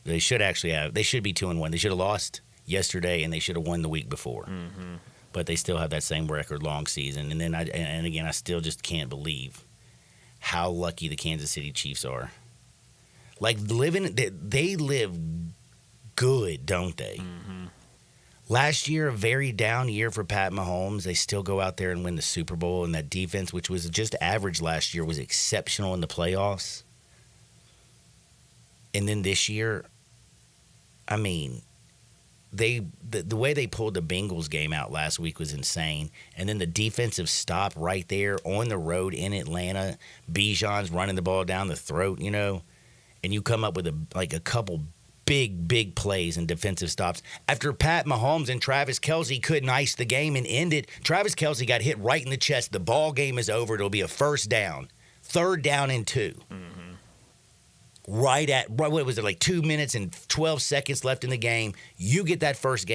They should actually have. They should be 2-1. They should have lost yesterday, and they should have won the week before. Mm-hmm. But they still have that same record long season. And then I still just can't believe how lucky the Kansas City Chiefs are. Like, they live good, don't they? Mm-hmm. Last year, a very down year for Pat Mahomes. They still go out there and win the Super Bowl, and that defense, which was just average last year, was exceptional in the playoffs. And then this year, I mean, the way they pulled the Bengals game out last week was insane. And then the defensive stop right there on the road in Atlanta, Bijan's running the ball down the throat, you know, and you come up with a couple big plays and defensive stops. After Pat Mahomes and Travis Kelce couldn't ice the game and end it, Travis Kelce got hit right in the chest. The ball game is over. It'll be a first down. 3rd down and 2. Right, what was it, like 2 minutes and 12 seconds left in the game? You get that first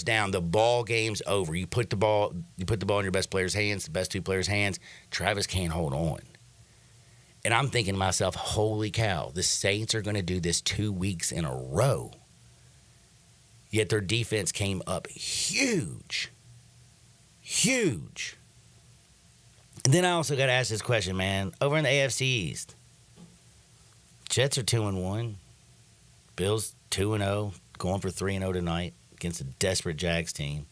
down, the ball game's over. You put the ball in your best player's hands, the best 2 players' hands. Travis can't hold on. And I'm thinking to myself, holy cow, the Saints are going to do this 2 weeks in a row. Yet their defense came up huge. Huge. And then I also got to ask this question, man. Over in the AFC East, Jets are 2-1. Bills 2-0, going for 3-0 tonight against a desperate Jags team.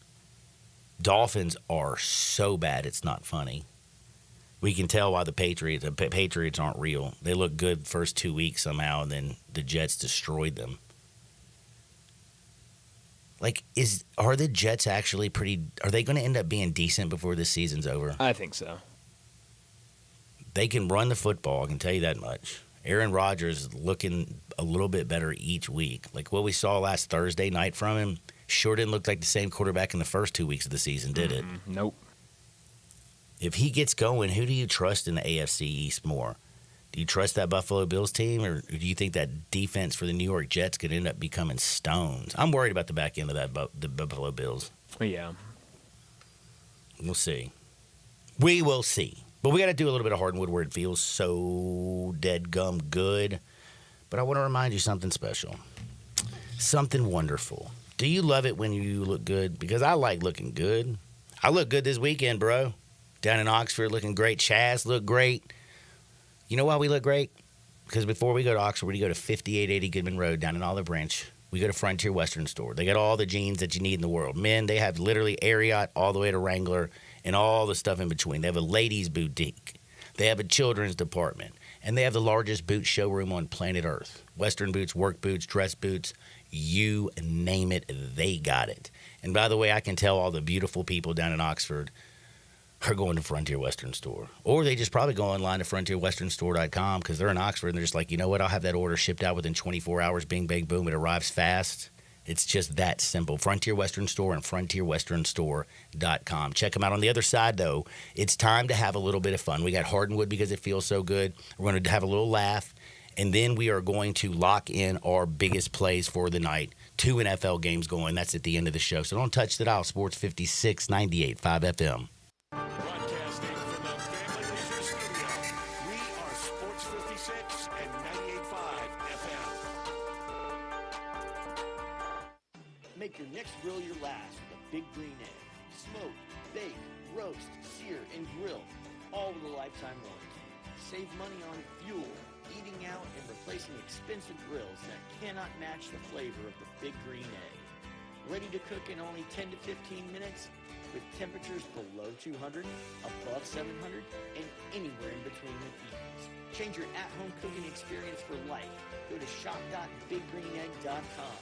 Dolphins are so bad it's not funny. We can tell why the Patriots aren't real. They look good first 2 weeks somehow, and then the Jets destroyed them. Like, are the Jets actually are they going to end up being decent before this season's over? I think so. They can run the football, I can tell you that much. Aaron Rodgers is looking a little bit better each week. Like what we saw last Thursday night from him sure didn't look like the same quarterback in the first 2 weeks of the season, did it? Nope. If he gets going, who do you trust in the AFC East more? Do you trust that Buffalo Bills team, or do you think that defense for the New York Jets could end up becoming stones? I'm worried about the back end of the Buffalo Bills. Yeah. We'll see. We will see. But we got to do a little bit of Hardwood where it feels so dead gum good. But I want to remind you something special. Something wonderful. Do you love it when you look good? Because I like looking good. I look good this weekend, bro. Down in Oxford, looking great. Chaz looked great. You know why we look great? Because before we go to Oxford, we go to 5880 Goodman Road down in Olive Branch. We go to Frontier Western Store. They got all the jeans that you need in the world. Men, they have literally Ariat all the way to Wrangler and all the stuff in between. They have a ladies' boutique. They have a children's department. And they have the largest boot showroom on planet Earth. Western boots, work boots, dress boots, you name it, they got it. And by the way, I can tell all the beautiful people down in Oxford are going to Frontier Western Store. Or they just probably go online to frontierwesternstore.com because they're in Oxford and they're just like, you know what, I'll have that order shipped out within 24 hours, bing, bang, boom, it arrives fast. It's just that simple. Frontier Western Store and frontierwesternstore.com. Check them out. On the other side, though, it's time to have a little bit of fun. We got Hardwood because it feels so good. We're going to have a little laugh. And then we are going to lock in our biggest plays for the night. 2 NFL games going. That's at the end of the show. So don't touch the dial. Sports 56, 98.5 FM. Broadcasting from the Family Leisure Studio, we are Sports 56 and 98.5 FM. Make your next grill your last with a Big Green Egg. Smoke, bake, roast, sear, and grill, all with a lifetime warranty. Save money on fuel, eating out, and replacing expensive grills that cannot match the flavor of the Big Green Egg. Ready to cook in only 10 to 15 minutes with temperatures below 200, above 700, and anywhere in between with ease. Change your at-home cooking experience for life. Go to shop.biggreenegg.com.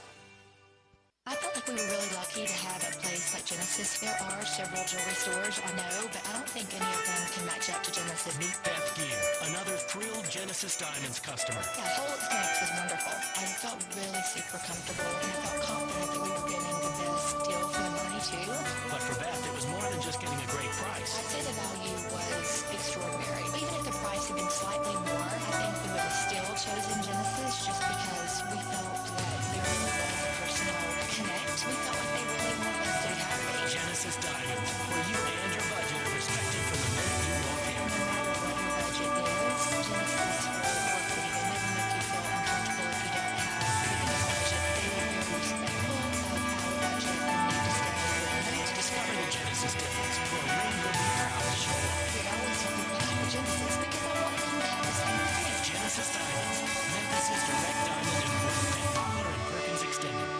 I felt like we were really lucky to have a place like Genesis. There are several jewelry stores, I know, but I don't think any of them can match up to Genesis. Meet Beth Gear, another thrilled Genesis Diamonds customer. Yeah, the whole experience was wonderful. I felt really super comfortable, and I felt confident that we were getting the best deal for the money, too. But for Beth, it was more than just getting a great price. I'd say the value was extraordinary. Even if the price had been slightly more, I think we would have still chosen Genesis just because we felt that there was a personal connect. We felt like they really wanted us to be happy. Genesis Diamonds, where you and your budget are respected from the minute you walk in. No matter what your budget is, Genesis will work with you. They never make you feel uncomfortable if you don't have the biggest budget. They are very respectful of our budget and need to stay within it. Discover the Genesis difference, where we will be proud to show up. We always tell people to have a Genesis because I want them to have the same thing. Genesis Diamonds, Memphis' direct diamond and wood, and Poplar and Perkins Extended.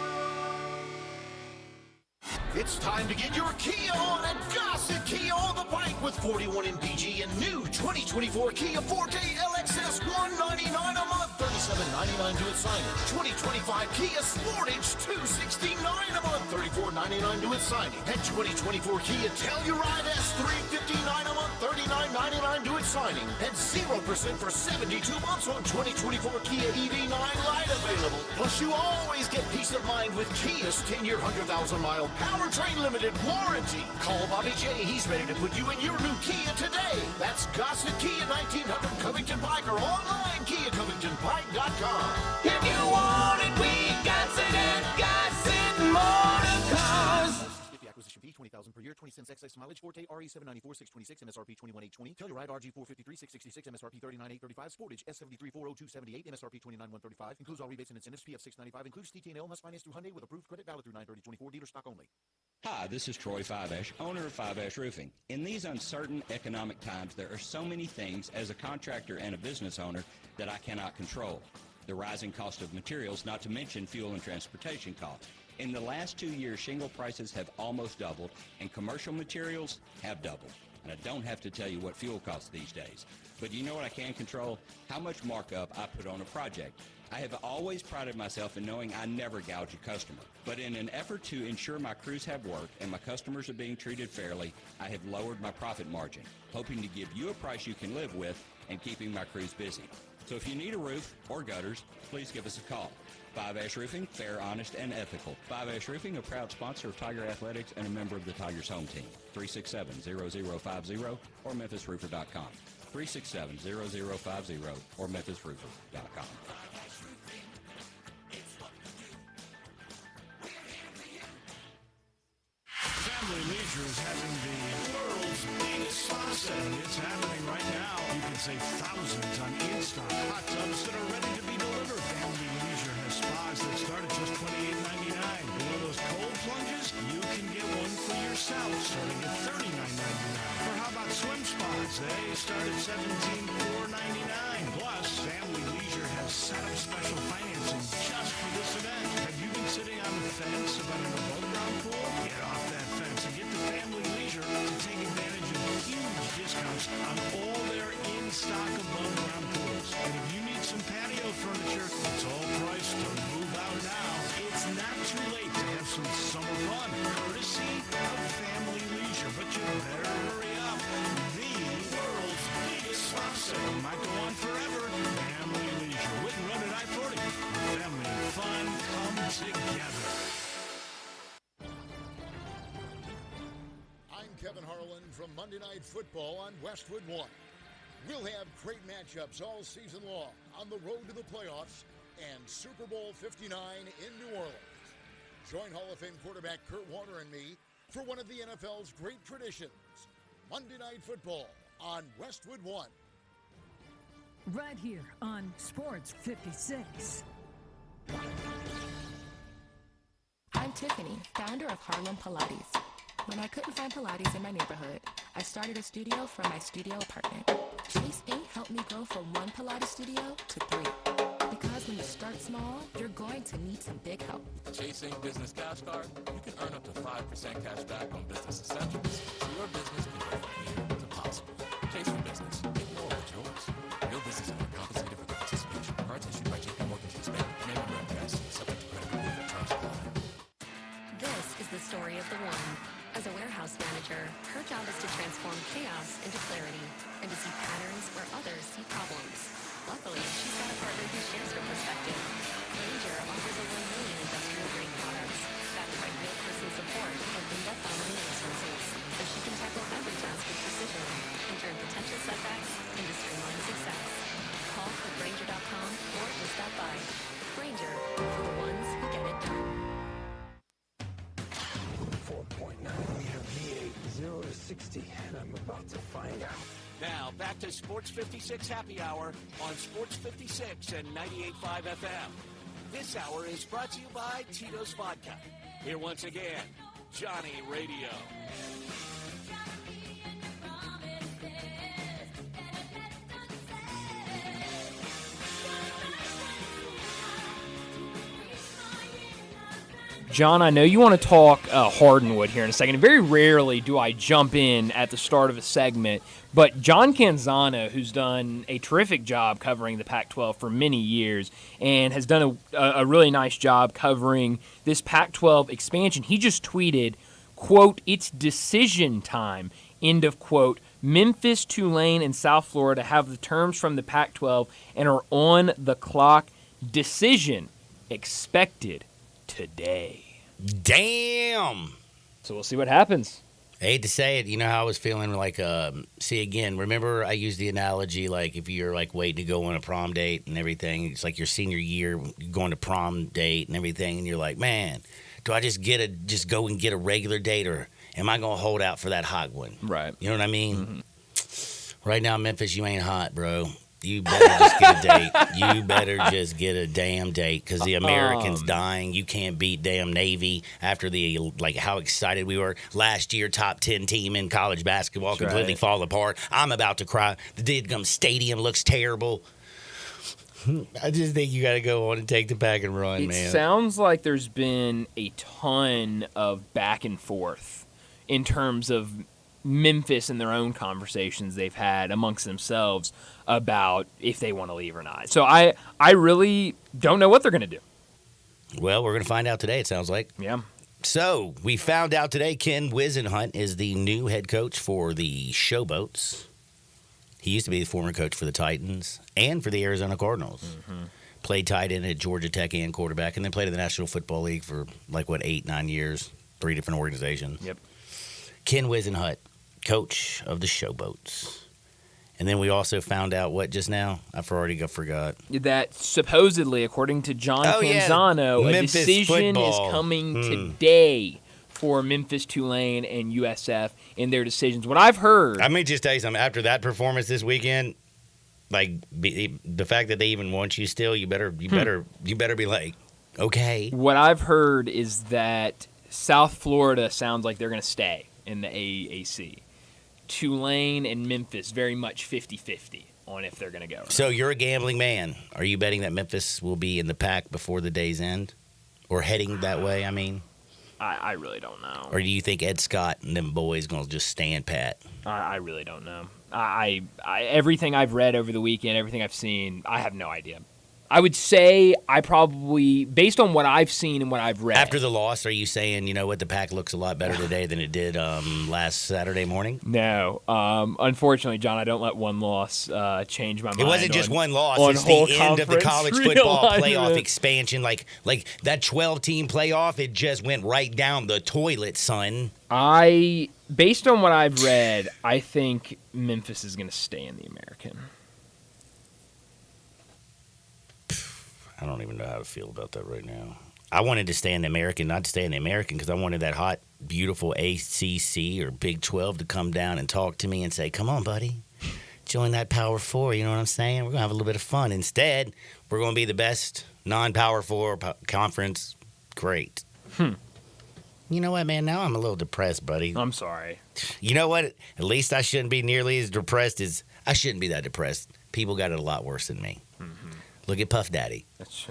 It's time to get your key on at Gossett Kia on the bike with 41 MPG and new 2024 Kia Forte LXS $199 a month, $47.99 due at signing. 2025 Kia Sportage, $269 a month, $34.99 due at signing. And 2024 Kia Telluride S, $359 a month, $39.99 due at signing. And 0% for 72 months on 2024 Kia EV9 Lite available. Plus, you always get peace of mind with Kia's 10-year, 100,000-mile powertrain limited warranty. Call Bobby J. He's ready to put you in your new Kia today. That's Gossett Kia 1900 Covington Pike or online KiaCovingtonPike.com. If you want it, we got it at Gossett Motor Cars. 50 acquisition fee, $20,000 per year, 20 cents excess mileage, Forte RE 794, 626, MSRP 21,820, Telluride RG 453, 666, MSRP 39,835, Sportage S73 40278, MSRP 29,135, includes all rebates and incentives, PF 695, includes TT&L, must finance through Hyundai with approved credit, valid through 9/30/24, dealer stock only. Hi, this is Troy Fiveash, owner of Fiveash Roofing. In these uncertain economic times, there are so many things as a contractor and a business owner that I cannot control. The rising cost of materials, not to mention fuel and transportation costs. In the last 2 years, shingle prices have almost doubled, and commercial materials have doubled. And I don't have to tell you what fuel costs these days. But you know what I can control? How much markup I put on a project. I have always prided myself in knowing I never gouge a customer. But in an effort to ensure my crews have work and my customers are being treated fairly, I have lowered my profit margin, hoping to give you a price you can live with and keeping my crews busy. So if you need a roof or gutters, please give us a call. Fiveash Roofing, fair, honest, and ethical. Fiveash Roofing, a proud sponsor of Tiger Athletics and a member of the Tigers home team. 367-0050 or MemphisRoofer.com. 367-0050 or MemphisRoofer.com. Family Leisure is having the world's biggest spa set. It's happening right now. You can save thousands on in-stock hot tubs that are ready to be delivered. Family Leisure has spas that start at just $28.99. And one of those cold plunges, you can get one for yourself starting at $39.99. Or how about swim spas? They start at $17,499. Plus, Family Leisure has set up special financing just for this event. Have you been sitting on the fence about an above-ground pool? Get off that fence and get to Family Leisure to take advantage of huge discounts on all their in-stock above-ground pools. And if you need some patio furniture, it's all priced to move out now. It's not too late to have some summer fun, courtesy of Family Leisure. But you better hurry up. The world's biggest spa sale might go on forever. Family Leisure. With and run at I-40. Family and fun come together. I'm Kevin Harlan from Monday Night Football on Westwood One. We'll have great matchups all season long on the road to the playoffs and Super Bowl 59 in New Orleans. Join Hall of Fame quarterback Kurt Warner and me for one of the NFL's great traditions, Monday Night Football on Westwood One. Right here on Sports 56. I'm Tiffany, founder of Harlem Pilates. When I couldn't find Pilates in my neighborhood, I started a studio from my studio apartment. Chase Inc. helped me grow from one Pilates studio to 3. Because when you start small, you're going to need some big help. Chase Inc. Business Cash Card, you can earn up to 5% cash back on business essentials, so your business can go from here to possible. Chase for business. Make more of yours. Your business is compensated for the participation. Cards issued by JP Morgan Chase Bank. Name and broadcast. Subject to credit approval. Terms apply. This is the story of the one. As a warehouse manager, her job is to transform chaos into clarity and to see patterns where others see problems. Luckily, she's got a partner who shares her perspective. Grainger offers over 1 million industrial-grade products, backed by real person support and in-depth online resources, so she can tackle every task with precision and turn potential setbacks into streamlined success. Call Grainger.com or just stop by. Grainger, for the ones who get it done. 4.9-liter V8, 0 to 60, and I'm about to find out. Now, back to Sports 56 Happy Hour on Sports 56 and 98.5 FM. This hour is brought to you by Tito's Vodka. Here once again, Johnny Radio. John, I know you want to talk Hardenwood here in a second. Very rarely do I jump in at the start of a segment, but John Canzano, who's done a terrific job covering the Pac-12 for many years and has done a really nice job covering this Pac-12 expansion, he just tweeted, quote, "It's decision time," end of quote. Memphis, Tulane, and South Florida have the terms from the Pac-12 and are on the clock. Decision expected today. Damn. So we'll see what happens. I hate to say it. You know how I was feeling like, see, again, remember I used the analogy like if you're like waiting to go on a prom date and everything. It's like your senior year, you're going to prom date and everything. And you're like, man, do I just go and get a regular date, or am I going to hold out for that hot one? Right. You know what I mean? Mm-hmm. Right now, Memphis, you ain't hot, bro. You better just get a date. You better just get a damn date because the American's dying. You can't beat damn Navy after how excited we were last year. Top 10 team in college basketball completely fall apart. I'm about to cry. The Didgum Stadium looks terrible. I just think you got to go on and take the pack and run, man. It sounds like there's been a ton of back and forth in terms of Memphis and their own conversations they've had amongst themselves about if they want to leave or not. So I really don't know what they're going to do. Well, we're going to find out today, it sounds like. Yeah. So we found out today Ken Whisenhunt is the new head coach for the Showboats. He used to be the former coach for the Titans and for the Arizona Cardinals. Mm-hmm. Played tight end at Georgia Tech and quarterback, and then played in the National Football League for 8-9 years, 3 different organizations. Yep. Ken Whisenhunt, coach of the Showboats. And then we also found out what just now? I forgot. That supposedly, according to John Canzano, a decision football is coming today for Memphis, Tulane, and USF in their decisions. What I've heard... Let me just tell you something. After that performance this weekend, the fact that they even want you still, you better be like, okay. What I've heard is that South Florida sounds like they're going to stay in the AAC. Tulane and Memphis very much 50-50 on if they're going to go. So you're a gambling man. Are you betting that Memphis will be in the pack before the day's end? Or heading that way, I mean? I really don't know. Or do you think Ed Scott and them boys going to just stand pat? I really don't know. I everything I've read over the weekend, everything I've seen, I have no idea. I would say I probably, based on what I've seen and what I've read. After the loss, are you saying, you know what, the pack looks a lot better today than it did last Saturday morning? No. Unfortunately, John, I don't let one loss change my mind. It wasn't just one loss. It's the end of the college football playoff expansion. Like that 12-team playoff, it just went right down the toilet, son. Based on what I've read, I think Memphis is going to stay in the American. I don't even know how to feel about that right now. I wanted to stay in the American, not to stay in the American, because I wanted that hot, beautiful ACC or Big 12 to come down and talk to me and say, come on, buddy, join that Power 4, you know what I'm saying? We're going to have a little bit of fun. Instead, we're going to be the best non-Power 4 conference. Great. You know what, man? Now I'm a little depressed, buddy. I'm sorry. You know what? At least I shouldn't be nearly as depressed as... I shouldn't be that depressed. People got it a lot worse than me. Mm-hmm. Look at Puff Daddy. That's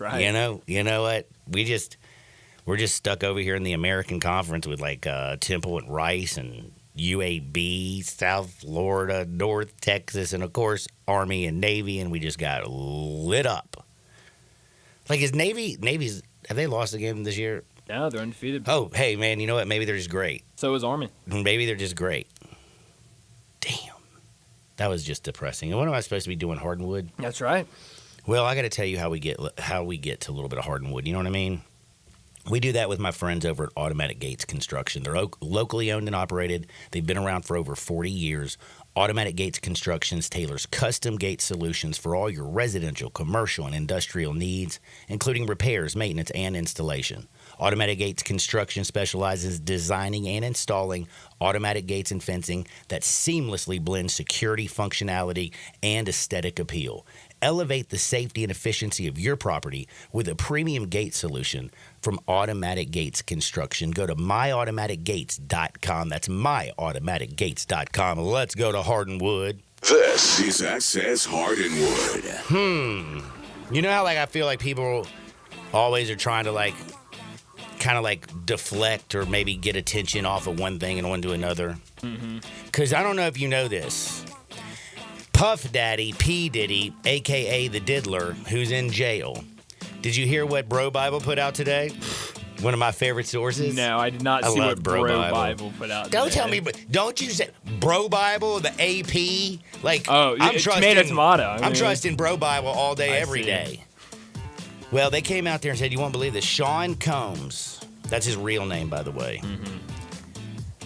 right. You know what? We're just stuck over here in the American Conference with Temple and Rice and UAB, South Florida, North Texas, and of course Army and Navy, and we just got lit up. Is Navy's have they lost a game this year? No, they're undefeated. Oh, hey man, you know what? Maybe they're just great. So is Army. Maybe they're just great. Damn, that was just depressing. And what am I supposed to be doing, Hardenwood? That's right. Well, I got to tell you how we get to a little bit of Hardenwood. You know what I mean? We do that with my friends over at Automatic Gates Construction. They're locally owned and operated. They've been around for over 40 years. Automatic Gates Construction tailors custom gate solutions for all your residential, commercial, and industrial needs, including repairs, maintenance, and installation. Automatic Gates Construction specializes in designing and installing automatic gates and fencing that seamlessly blend security, functionality, and aesthetic appeal. Elevate the safety and efficiency of your property with a premium gate solution from Automatic Gates Construction. Go to myautomaticgates.com. That's myautomaticgates.com. Let's go to Hardenwood. This is SS Hardenwood. You know how I feel like people always are trying to kind of like deflect or maybe get attention off of one thing and onto another. Mm-hmm. Because I don't know if you know this. Puff Daddy, P. Diddy, a.k.a. the Diddler, who's in jail. Did you hear what Bro Bible put out today? One of my favorite sources. No, I did not see what Bro Bible put out Don't today. tell me, don't you say Bro Bible, the AP? Like, I'm tomato. I'm trusting Bro Bible all day, I every see. day. Well, they came out there and said, you won't believe this. Sean Combs, that's his real name, by the way. Mm-hmm.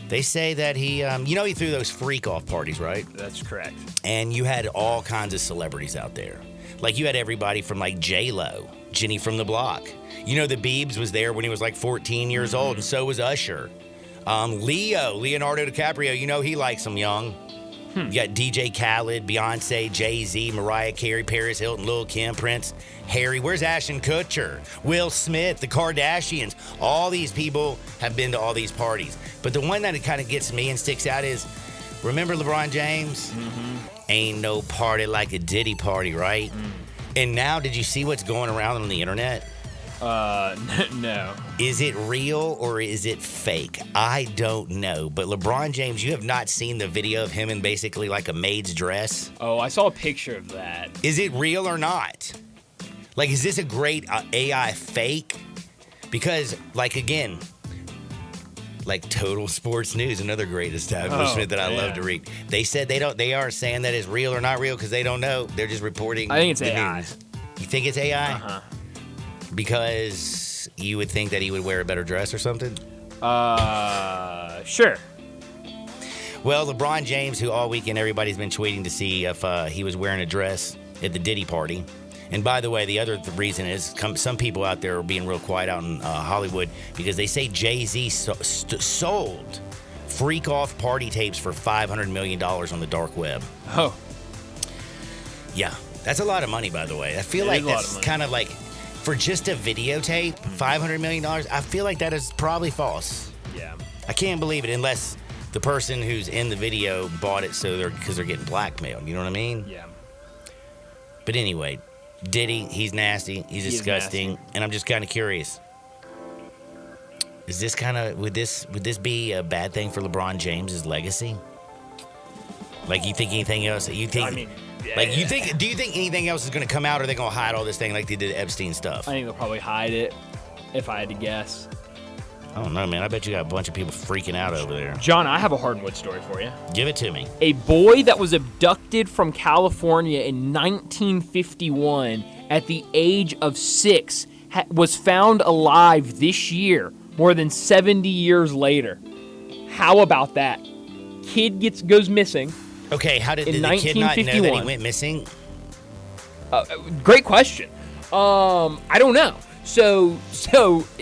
They say that he, he threw those freak-off parties, right? That's correct. And you had all kinds of celebrities out there. Like, you had everybody from, like, J-Lo, Jenny from the Block. You know, the Biebs was there when he was, like, 14 years old, and so was Usher. Leonardo DiCaprio, he likes them young. You got DJ Khaled, Beyonce, Jay-Z, Mariah Carey, Paris Hilton, Lil' Kim, Prince, Harry. Where's Ashton Kutcher? Will Smith, the Kardashians. All these people have been to all these parties. But the one that kind of gets me and sticks out is, remember LeBron James? Mm-hmm. Ain't no party like a Diddy party, right? And now, did you see what's going around on the internet? No. Is it real or is it fake? I don't know. But LeBron James, you have not seen the video of him in basically like a maid's dress? Oh, I saw a picture of that. Is it real or not? Like, is this a great AI fake? Because, like, again, like Total Sports News, another great establishment that I love to read. They said they are saying that it's real or not real because they don't know. They're just reporting. I think it's the AI. news. You think it's AI? Uh-huh. Because you would think that he would wear a better dress or something? Sure. Well, LeBron James, who all weekend everybody's been tweeting to see if he was wearing a dress at the Diddy party. And by the way, the other reason is some people out there are being real quiet out in Hollywood because they say Jay-Z sold freak-off party tapes for $500 million on the dark web. Oh. Yeah. That's a lot of money, by the way. I feel like that's kind of like, for just a videotape, $500 million, I feel like that is probably false. Yeah. I can't believe it unless the person who's in the video bought it because they're getting blackmailed. You know what I mean? Yeah. But anyway, Diddy, he's nasty. He's disgusting. And I'm just kind of curious. Is this kind of, would this be a bad thing for LeBron James's legacy? Like, you think anything else? Do you think anything else is going to come out, or are they going to hide all this thing like they did Epstein stuff? I think they'll probably hide it, if I had to guess. I don't know, man. I bet you got a bunch of people freaking out over there. John, I have a Hardwood story for you. Give it to me. A boy that was abducted from California in 1951 at the age of 6 was found alive this year, more than 70 years later. How about that? Kid goes missing. Okay, how did the kid not know that he went missing? Great question. I don't know. So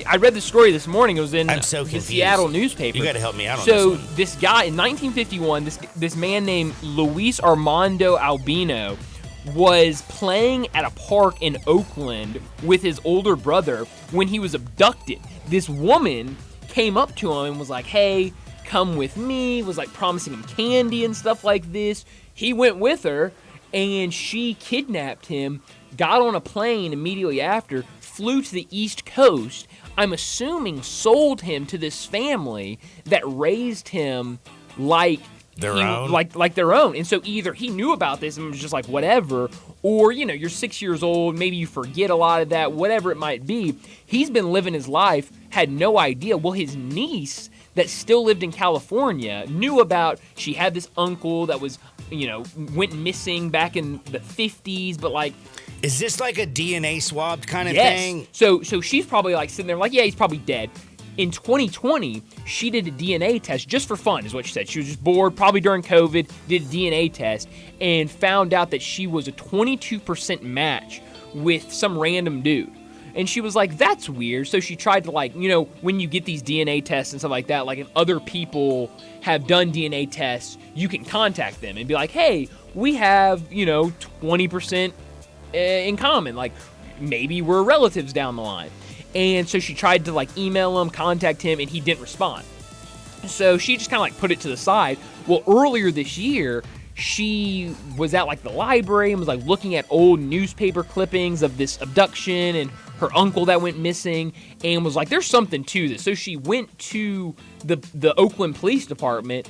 I read the story this morning. It was in I'm so the confused. Seattle newspaper. You got to help me out on so this one. This guy in 1951, this man named Luis Armando Albino was playing at a park in Oakland with his older brother when he was abducted. This woman came up to him and was like, "Hey, come with me," was like promising him candy and stuff like this. He went with her and she kidnapped him, got on a plane immediately after, flew to the East Coast. I'm assuming sold him to this family that raised him like their own. Like their own. And so either he knew about this and was just like whatever, or you're 6 years old, maybe you forget a lot of that, whatever it might be. He's been living his life, had no idea. Well, his niece that still lived in California knew about, she had this uncle that was, went missing back in the 50s, but like... Is this like a DNA swab kind of yes. thing? So she's probably like sitting there like, yeah, he's probably dead. In 2020, she did a DNA test just for fun, is what she said. She was just bored, probably during COVID, did a DNA test, and found out that she was a 22% match with some random dude. And she was like, that's weird. So she tried to when you get these DNA tests and stuff like that, like if other people have done DNA tests, you can contact them and be like, hey, we have, 20% in common. Like maybe we're relatives down the line. And so she tried to email him, contact him, and he didn't respond. So she just kind of put it to the side. Well, earlier this year, she was at like the library and was like looking at old newspaper clippings of this abduction and her uncle that went missing, and was like, there's something to this. So she went to the Oakland Police Department,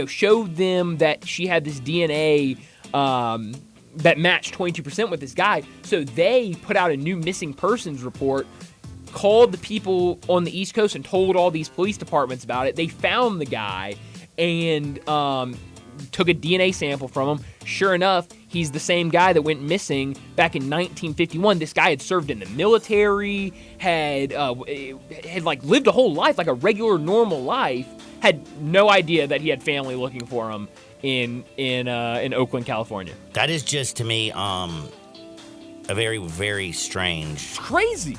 showed them that she had this DNA that matched 22% with this guy. So they put out a new missing persons report, called the people on the East Coast and told all these police departments about it. They found the guy and took a DNA sample from him. Sure enough, he's the same guy that went missing back in 1951. This guy had served in the military, had like lived a whole life, like a regular, normal life. Had no idea that he had family looking for him in Oakland, California. That is just, to me, a very, very strange. It's crazy.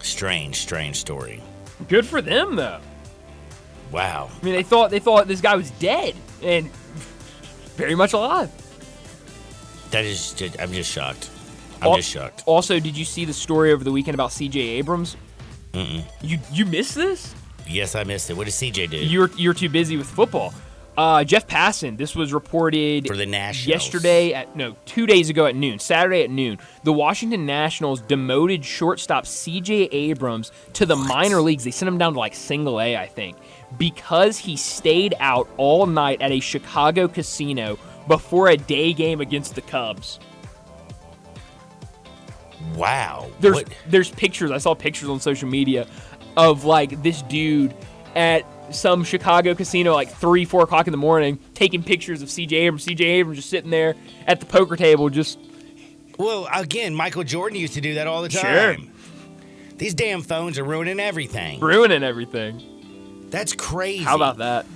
Strange story. Good for them, though. Wow. I mean, they thought this guy was dead, and very much alive. That is just, I'm just shocked. I'm just shocked. Also, did you see the story over the weekend about C.J. Abrams? Mm-mm. You missed this? Yes, I missed it. What did C.J. do? You're too busy with football. Jeff Passan, this was reported for the Nationals. 2 days ago at noon, Saturday at noon. The Washington Nationals demoted shortstop C.J. Abrams to the minor leagues. They sent him down to like single A, I think, because he stayed out all night at a Chicago casino before a day game against the Cubs. Wow. There's pictures. I saw pictures on social media of like this dude at some Chicago casino like 3, 4 o'clock in the morning taking pictures of C.J. Abrams. C.J. Abrams just sitting there at the poker table just... Well, again, Michael Jordan used to do that all the time. Sure. These damn phones are ruining everything. That's crazy. How about that?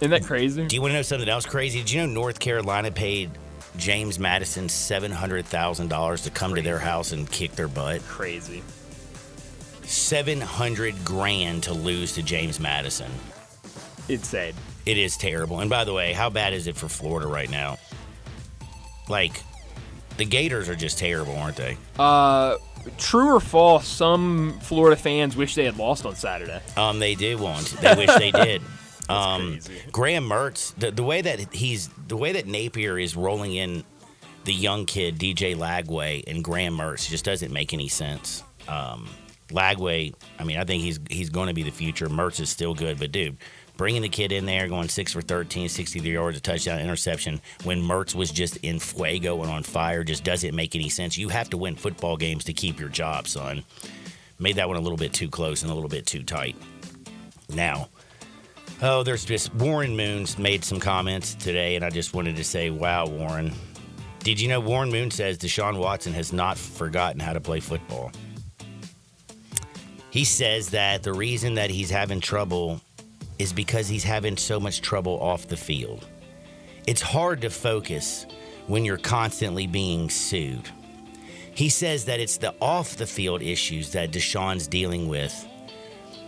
Isn't that crazy? Do you want to know something else crazy? Did you know North Carolina paid James Madison $700,000 to come to their house and kick their butt? Crazy. $700,000 to lose to James Madison. Insane. It is terrible. And by the way, how bad is it for Florida right now? Like, the Gators are just terrible, aren't they? True or false, some Florida fans wish they had lost on Saturday. They do want. They wish they did. Graham Mertz, the way that Napier is rolling in the young kid DJ Lagway and Graham Mertz just doesn't make any sense. Lagway, I mean, I think he's going to be the future. Mertz is still good, but dude, bringing the kid in there, going 6 for 13, 63 yards, a touchdown, interception, when Mertz was just in fuego and on fire, just doesn't make any sense. You have to win football games to keep your job, son. Made that one a little bit too close and a little bit too tight. Now, there's just Warren Moon's made some comments today, and I just wanted to say, wow, Warren. Did you know Warren Moon says Deshaun Watson has not forgotten how to play football? He says that the reason that he's having trouble is because he's having so much trouble off the field. It's hard to focus when you're constantly being sued. He says that it's the off-the-field issues that Deshaun's dealing with,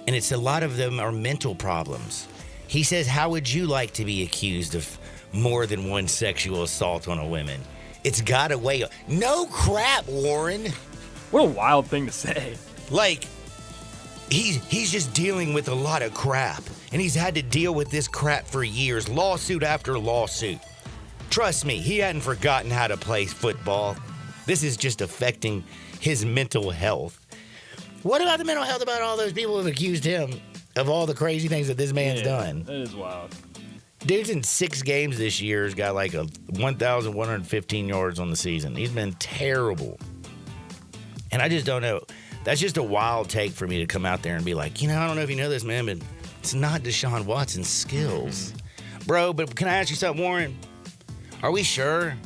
and it's a lot of them are mental problems. He says, how would you like to be accused of more than one sexual assault on a woman? It's got to weigh. No crap, Warren. What a wild thing to say. Like, he's just dealing with a lot of crap, and he's had to deal with this crap for years, lawsuit after lawsuit. Trust me, he hadn't forgotten how to play football. This is just affecting his mental health. What about the mental health about all those people who have accused him of all the crazy things that this man's done? That is wild. Dude's in 6 games this year. He's got like 1,115 yards on the season. He's been terrible. And I just don't know. That's just a wild take for me to come out there and be like, I don't know if you know this, man, but it's not Deshaun Watson's skills. Bro, but can I ask you something, Warren? Are we sure?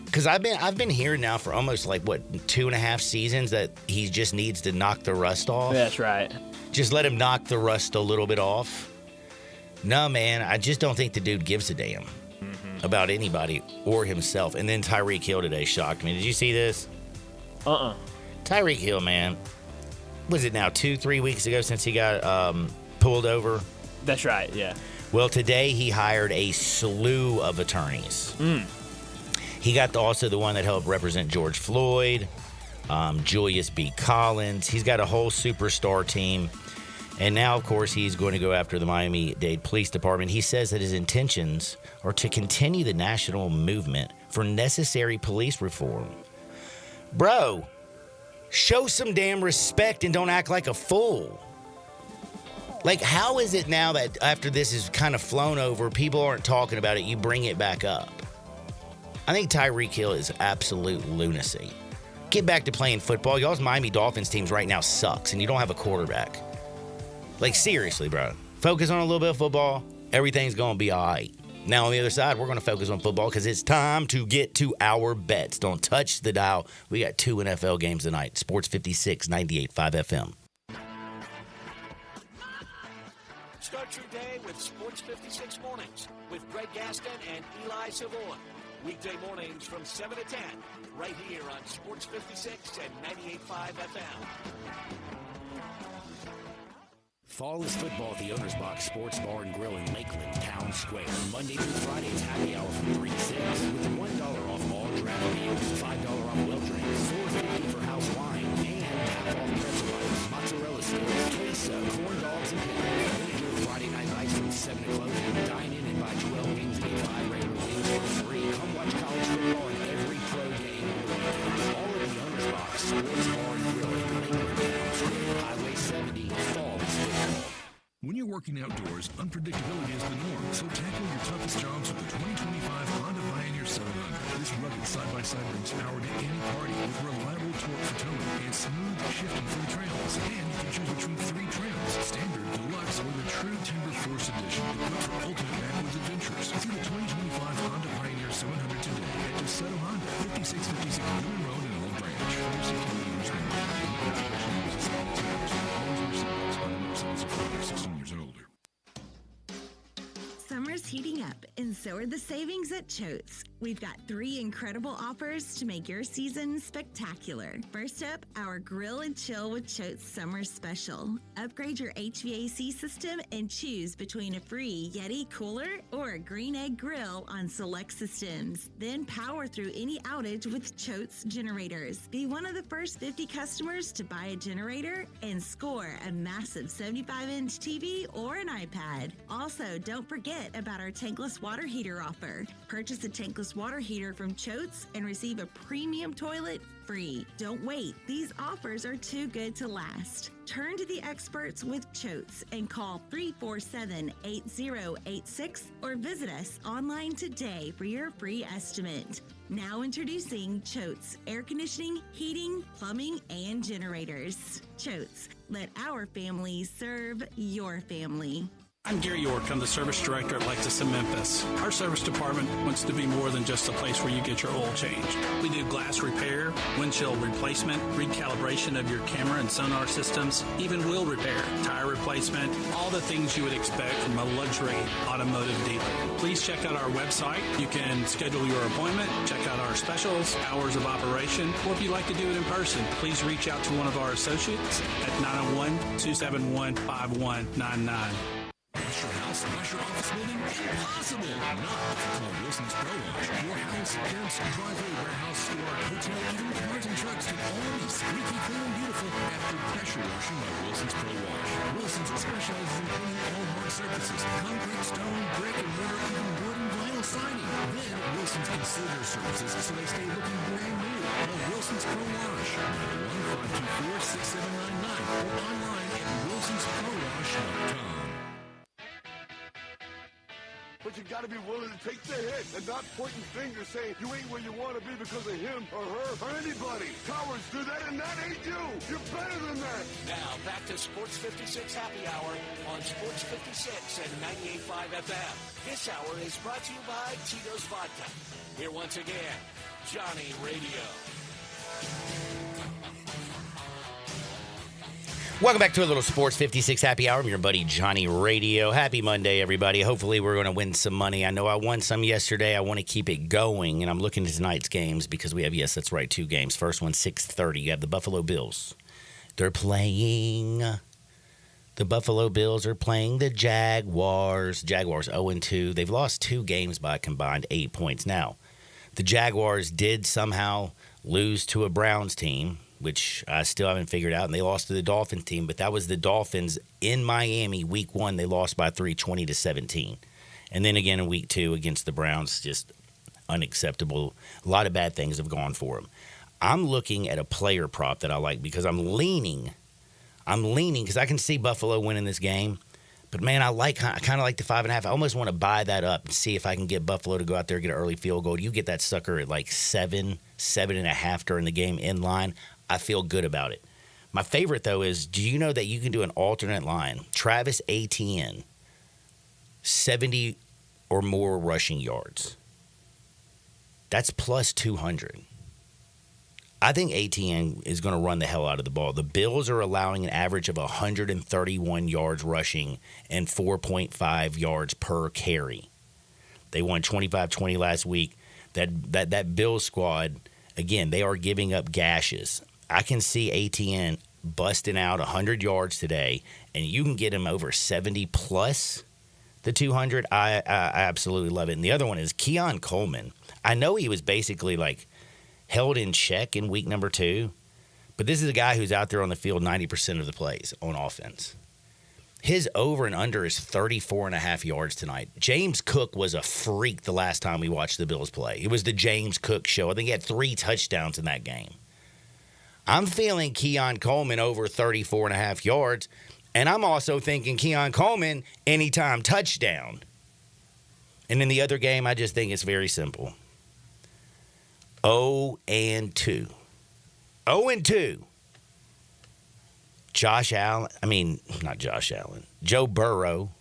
Because I've been hearing now for almost 2.5 seasons that he just needs to knock the rust off. That's right. Just let him knock the rust a little bit off. No, man, I just don't think the dude gives a damn about anybody or himself. And then Tyreek Hill today shocked me. Did you see this? Tyreek Hill, man. Was it now 2-3 weeks ago since he got pulled over? That's right, yeah. Well, today he hired a slew of attorneys. He got also the one that helped represent George Floyd, Julius B. Collins. He's got a whole superstar team. And now, of course, he's going to go after the Miami-Dade Police Department. He says that his intentions are to continue the national movement for necessary police reform. Bro, show some damn respect and don't act like a fool. Like, how is it now that after this is kind of flown over, people aren't talking about it, you bring it back up? I think Tyreek Hill is absolute lunacy. Get back to playing football. Y'all's Miami Dolphins teams right now sucks, and you don't have a quarterback. Like, seriously, bro. Focus on a little bit of football. Everything's going to be all right. Now, on the other side, we're going to focus on football because it's time to get to our bets. Don't touch the dial. We got 2 NFL games tonight. Sports 56, 98.5 FM. Start your day with Sports 56 Mornings with Greg Gaston and Eli Savoy. Weekday mornings from 7 to 10, right here on Sports 56 and 98.5 FM. Fall is football at the Owner's Box Sports Bar and Grill in Lakeland, Town Square. Monday through Friday, it's happy hour from 3 to 6 with $1 off all draft beers, $5 off well drinks, $4.50 for house wine, and half off pretzel bites, mozzarella sticks, queso, corn dogs, and pickles. Monday through Friday night lights from 7 to closing. Dine in and buy 12 wings and get 5 regular wings for free. Come watch college football and every pro game on the weekend. All at the Owner's Box Sports Bar and Grill in Lakeland, Town Square. Highway 70, fall is football. When you're working outdoors, unpredictability is the norm, so tackle your toughest jobs with the 2025 Honda Pioneer 700. This rugged side-by-side brings power to any party with reliable torque for towing and smooth shifting for the trails. And you can choose between 3 trails, Standard, Deluxe, or the True Timber Force Edition, equipped for ultimate backwoods adventures. See the 2025 Honda Pioneer 700 today at Desoto Honda, 5656 Newman Road in Old Branch. For safety leaders, Summer's heating up, and so are the savings at Choate's. We've got 3 incredible offers to make your season spectacular. First up, our Grill and Chill with Choate's Summer Special. Upgrade your HVAC system and choose between a free Yeti cooler or a Green Egg grill on select systems. Then power through any outage with Choate's generators. Be one of the first 50 customers to buy a generator and score a massive 75-inch TV or an iPad. Also, don't forget about our tankless water heater offer. Purchase a tankless water heater from Choate's and receive a premium toilet free. Don't wait. These offers are too good to last. Turn to the experts with Choate's and call 347-8086 or visit us online today for your free estimate. Now introducing Choate's air conditioning, heating, plumbing, and generators. Choate's, let our family serve your family. I'm Gary York. I'm the service director at Lexus in Memphis. Our service department wants to be more than just a place where you get your oil changed. We do glass repair, windshield replacement, recalibration of your camera and sonar systems, even wheel repair, tire replacement, all the things you would expect from a luxury automotive dealer. Please check out our website. You can schedule your appointment, check out our specials, hours of operation, or if you'd like to do it in person, please reach out to one of our associates at 901-271-5199. Rush your house, rush your office building? Impossible! Not if you call Wilson's Pro Wash. Your house, fence, driveway, warehouse, store, hotel, even cars and trucks can all be squeaky clean and beautiful after pressure washing by Wilson's Pro Wash. Wilson's specializes in cleaning all hard surfaces, concrete, stone, brick, and mortar, even wood and vinyl siding. Then Wilson's can seal their surfaces so they stay looking brand new. Call Wilson's Pro Wash, 901-524-6799, or online at wilsonsprowash.com. But you gotta be willing to take the hit and not pointing fingers saying you ain't where you want to be because of him or her or anybody. Cowards do that and that ain't you. You're better than that. Now back to Sports 56 Happy Hour on Sports 56 and 98.5 FM. This hour is brought to you by Tito's Vodka. Here once again, Johnny Radio. Welcome back to a little Sports 56 Happy Hour. I'm your buddy Johnny Radio. Happy Monday, everybody. Hopefully we're going to win some money. I know I won some yesterday. I want to keep it going, and I'm looking at tonight's games because we have, yes, that's right, 2 games. First one, 6:30. You have the Buffalo Bills. They're playing. The Buffalo Bills are playing the Jaguars. Jaguars 0-2. They've lost 2 games by a combined 8 points. Now, the Jaguars did somehow lose to a Browns team. which I still haven't figured out, and they lost to the Dolphins team, but that was the Dolphins in Miami week 1. They lost by 3, 20-17. And then again in week 2 against the Browns, just unacceptable. A lot of bad things have gone for them. I'm looking at a player prop that I like because I'm leaning because I can see Buffalo winning this game. But, man, I kind of like the 5.5. I almost want to buy that up and see if I can get Buffalo to go out there and get an early field goal. You get that sucker at like 7.5 during the game in line. I feel good about it. My favorite, though, is do you know that you can do an alternate line? Travis Etienne, 70 or more rushing yards. That's plus 200. I think Etienne is going to run the hell out of the ball. The Bills are allowing an average of 131 yards rushing and 4.5 yards per carry. They won 25-20 last week. That Bills squad, again, they are giving up gashes. I can see Etienne busting out 100 yards today, and you can get him over 70 plus the 200. I absolutely love it. And the other one is Keon Coleman. I know he was basically like held in check in week number 2, but this is a guy who's out there on the field 90% of the plays on offense. His over and under is 34.5 yards tonight. James Cook was a freak the last time we watched the Bills play. It was the James Cook show. I think he had 3 touchdowns in that game. I'm feeling Keon Coleman over 34.5 yards, and I'm also thinking Keon Coleman anytime touchdown. And in the other game, I just think it's very simple. 0-2. 0-2. Joe Burrow.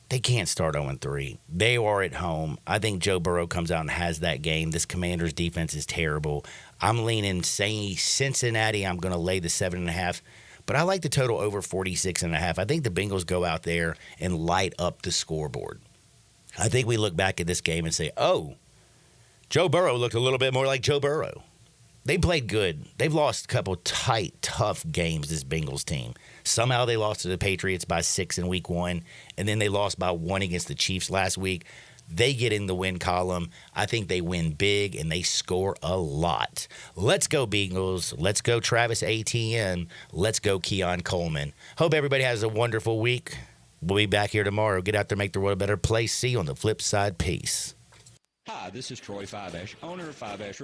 They can't start 0-3. They are at home. I think Joe Burrow comes out and has that game. This Commanders defense is terrible. I'm leaning Cincinnati. I'm going to lay the 7.5. But I like the total over 46.5. I think the Bengals go out there and light up the scoreboard. I think we look back at this game and say, oh, Joe Burrow looked a little bit more like Joe Burrow. They played good. They've lost a couple tight, tough games, this Bengals team. Somehow they lost to the Patriots by 6 in week 1, and then they lost by 1 against the Chiefs last week. They get in the win column. I think they win big, and they score a lot. Let's go, Bengals. Let's go, Travis Etienne. Let's go, Keon Coleman. Hope everybody has a wonderful week. We'll be back here tomorrow. Get out there, make the world a better place. See you on the flip side. Peace. Hi, this is Troy Fiveash, owner of Fiveash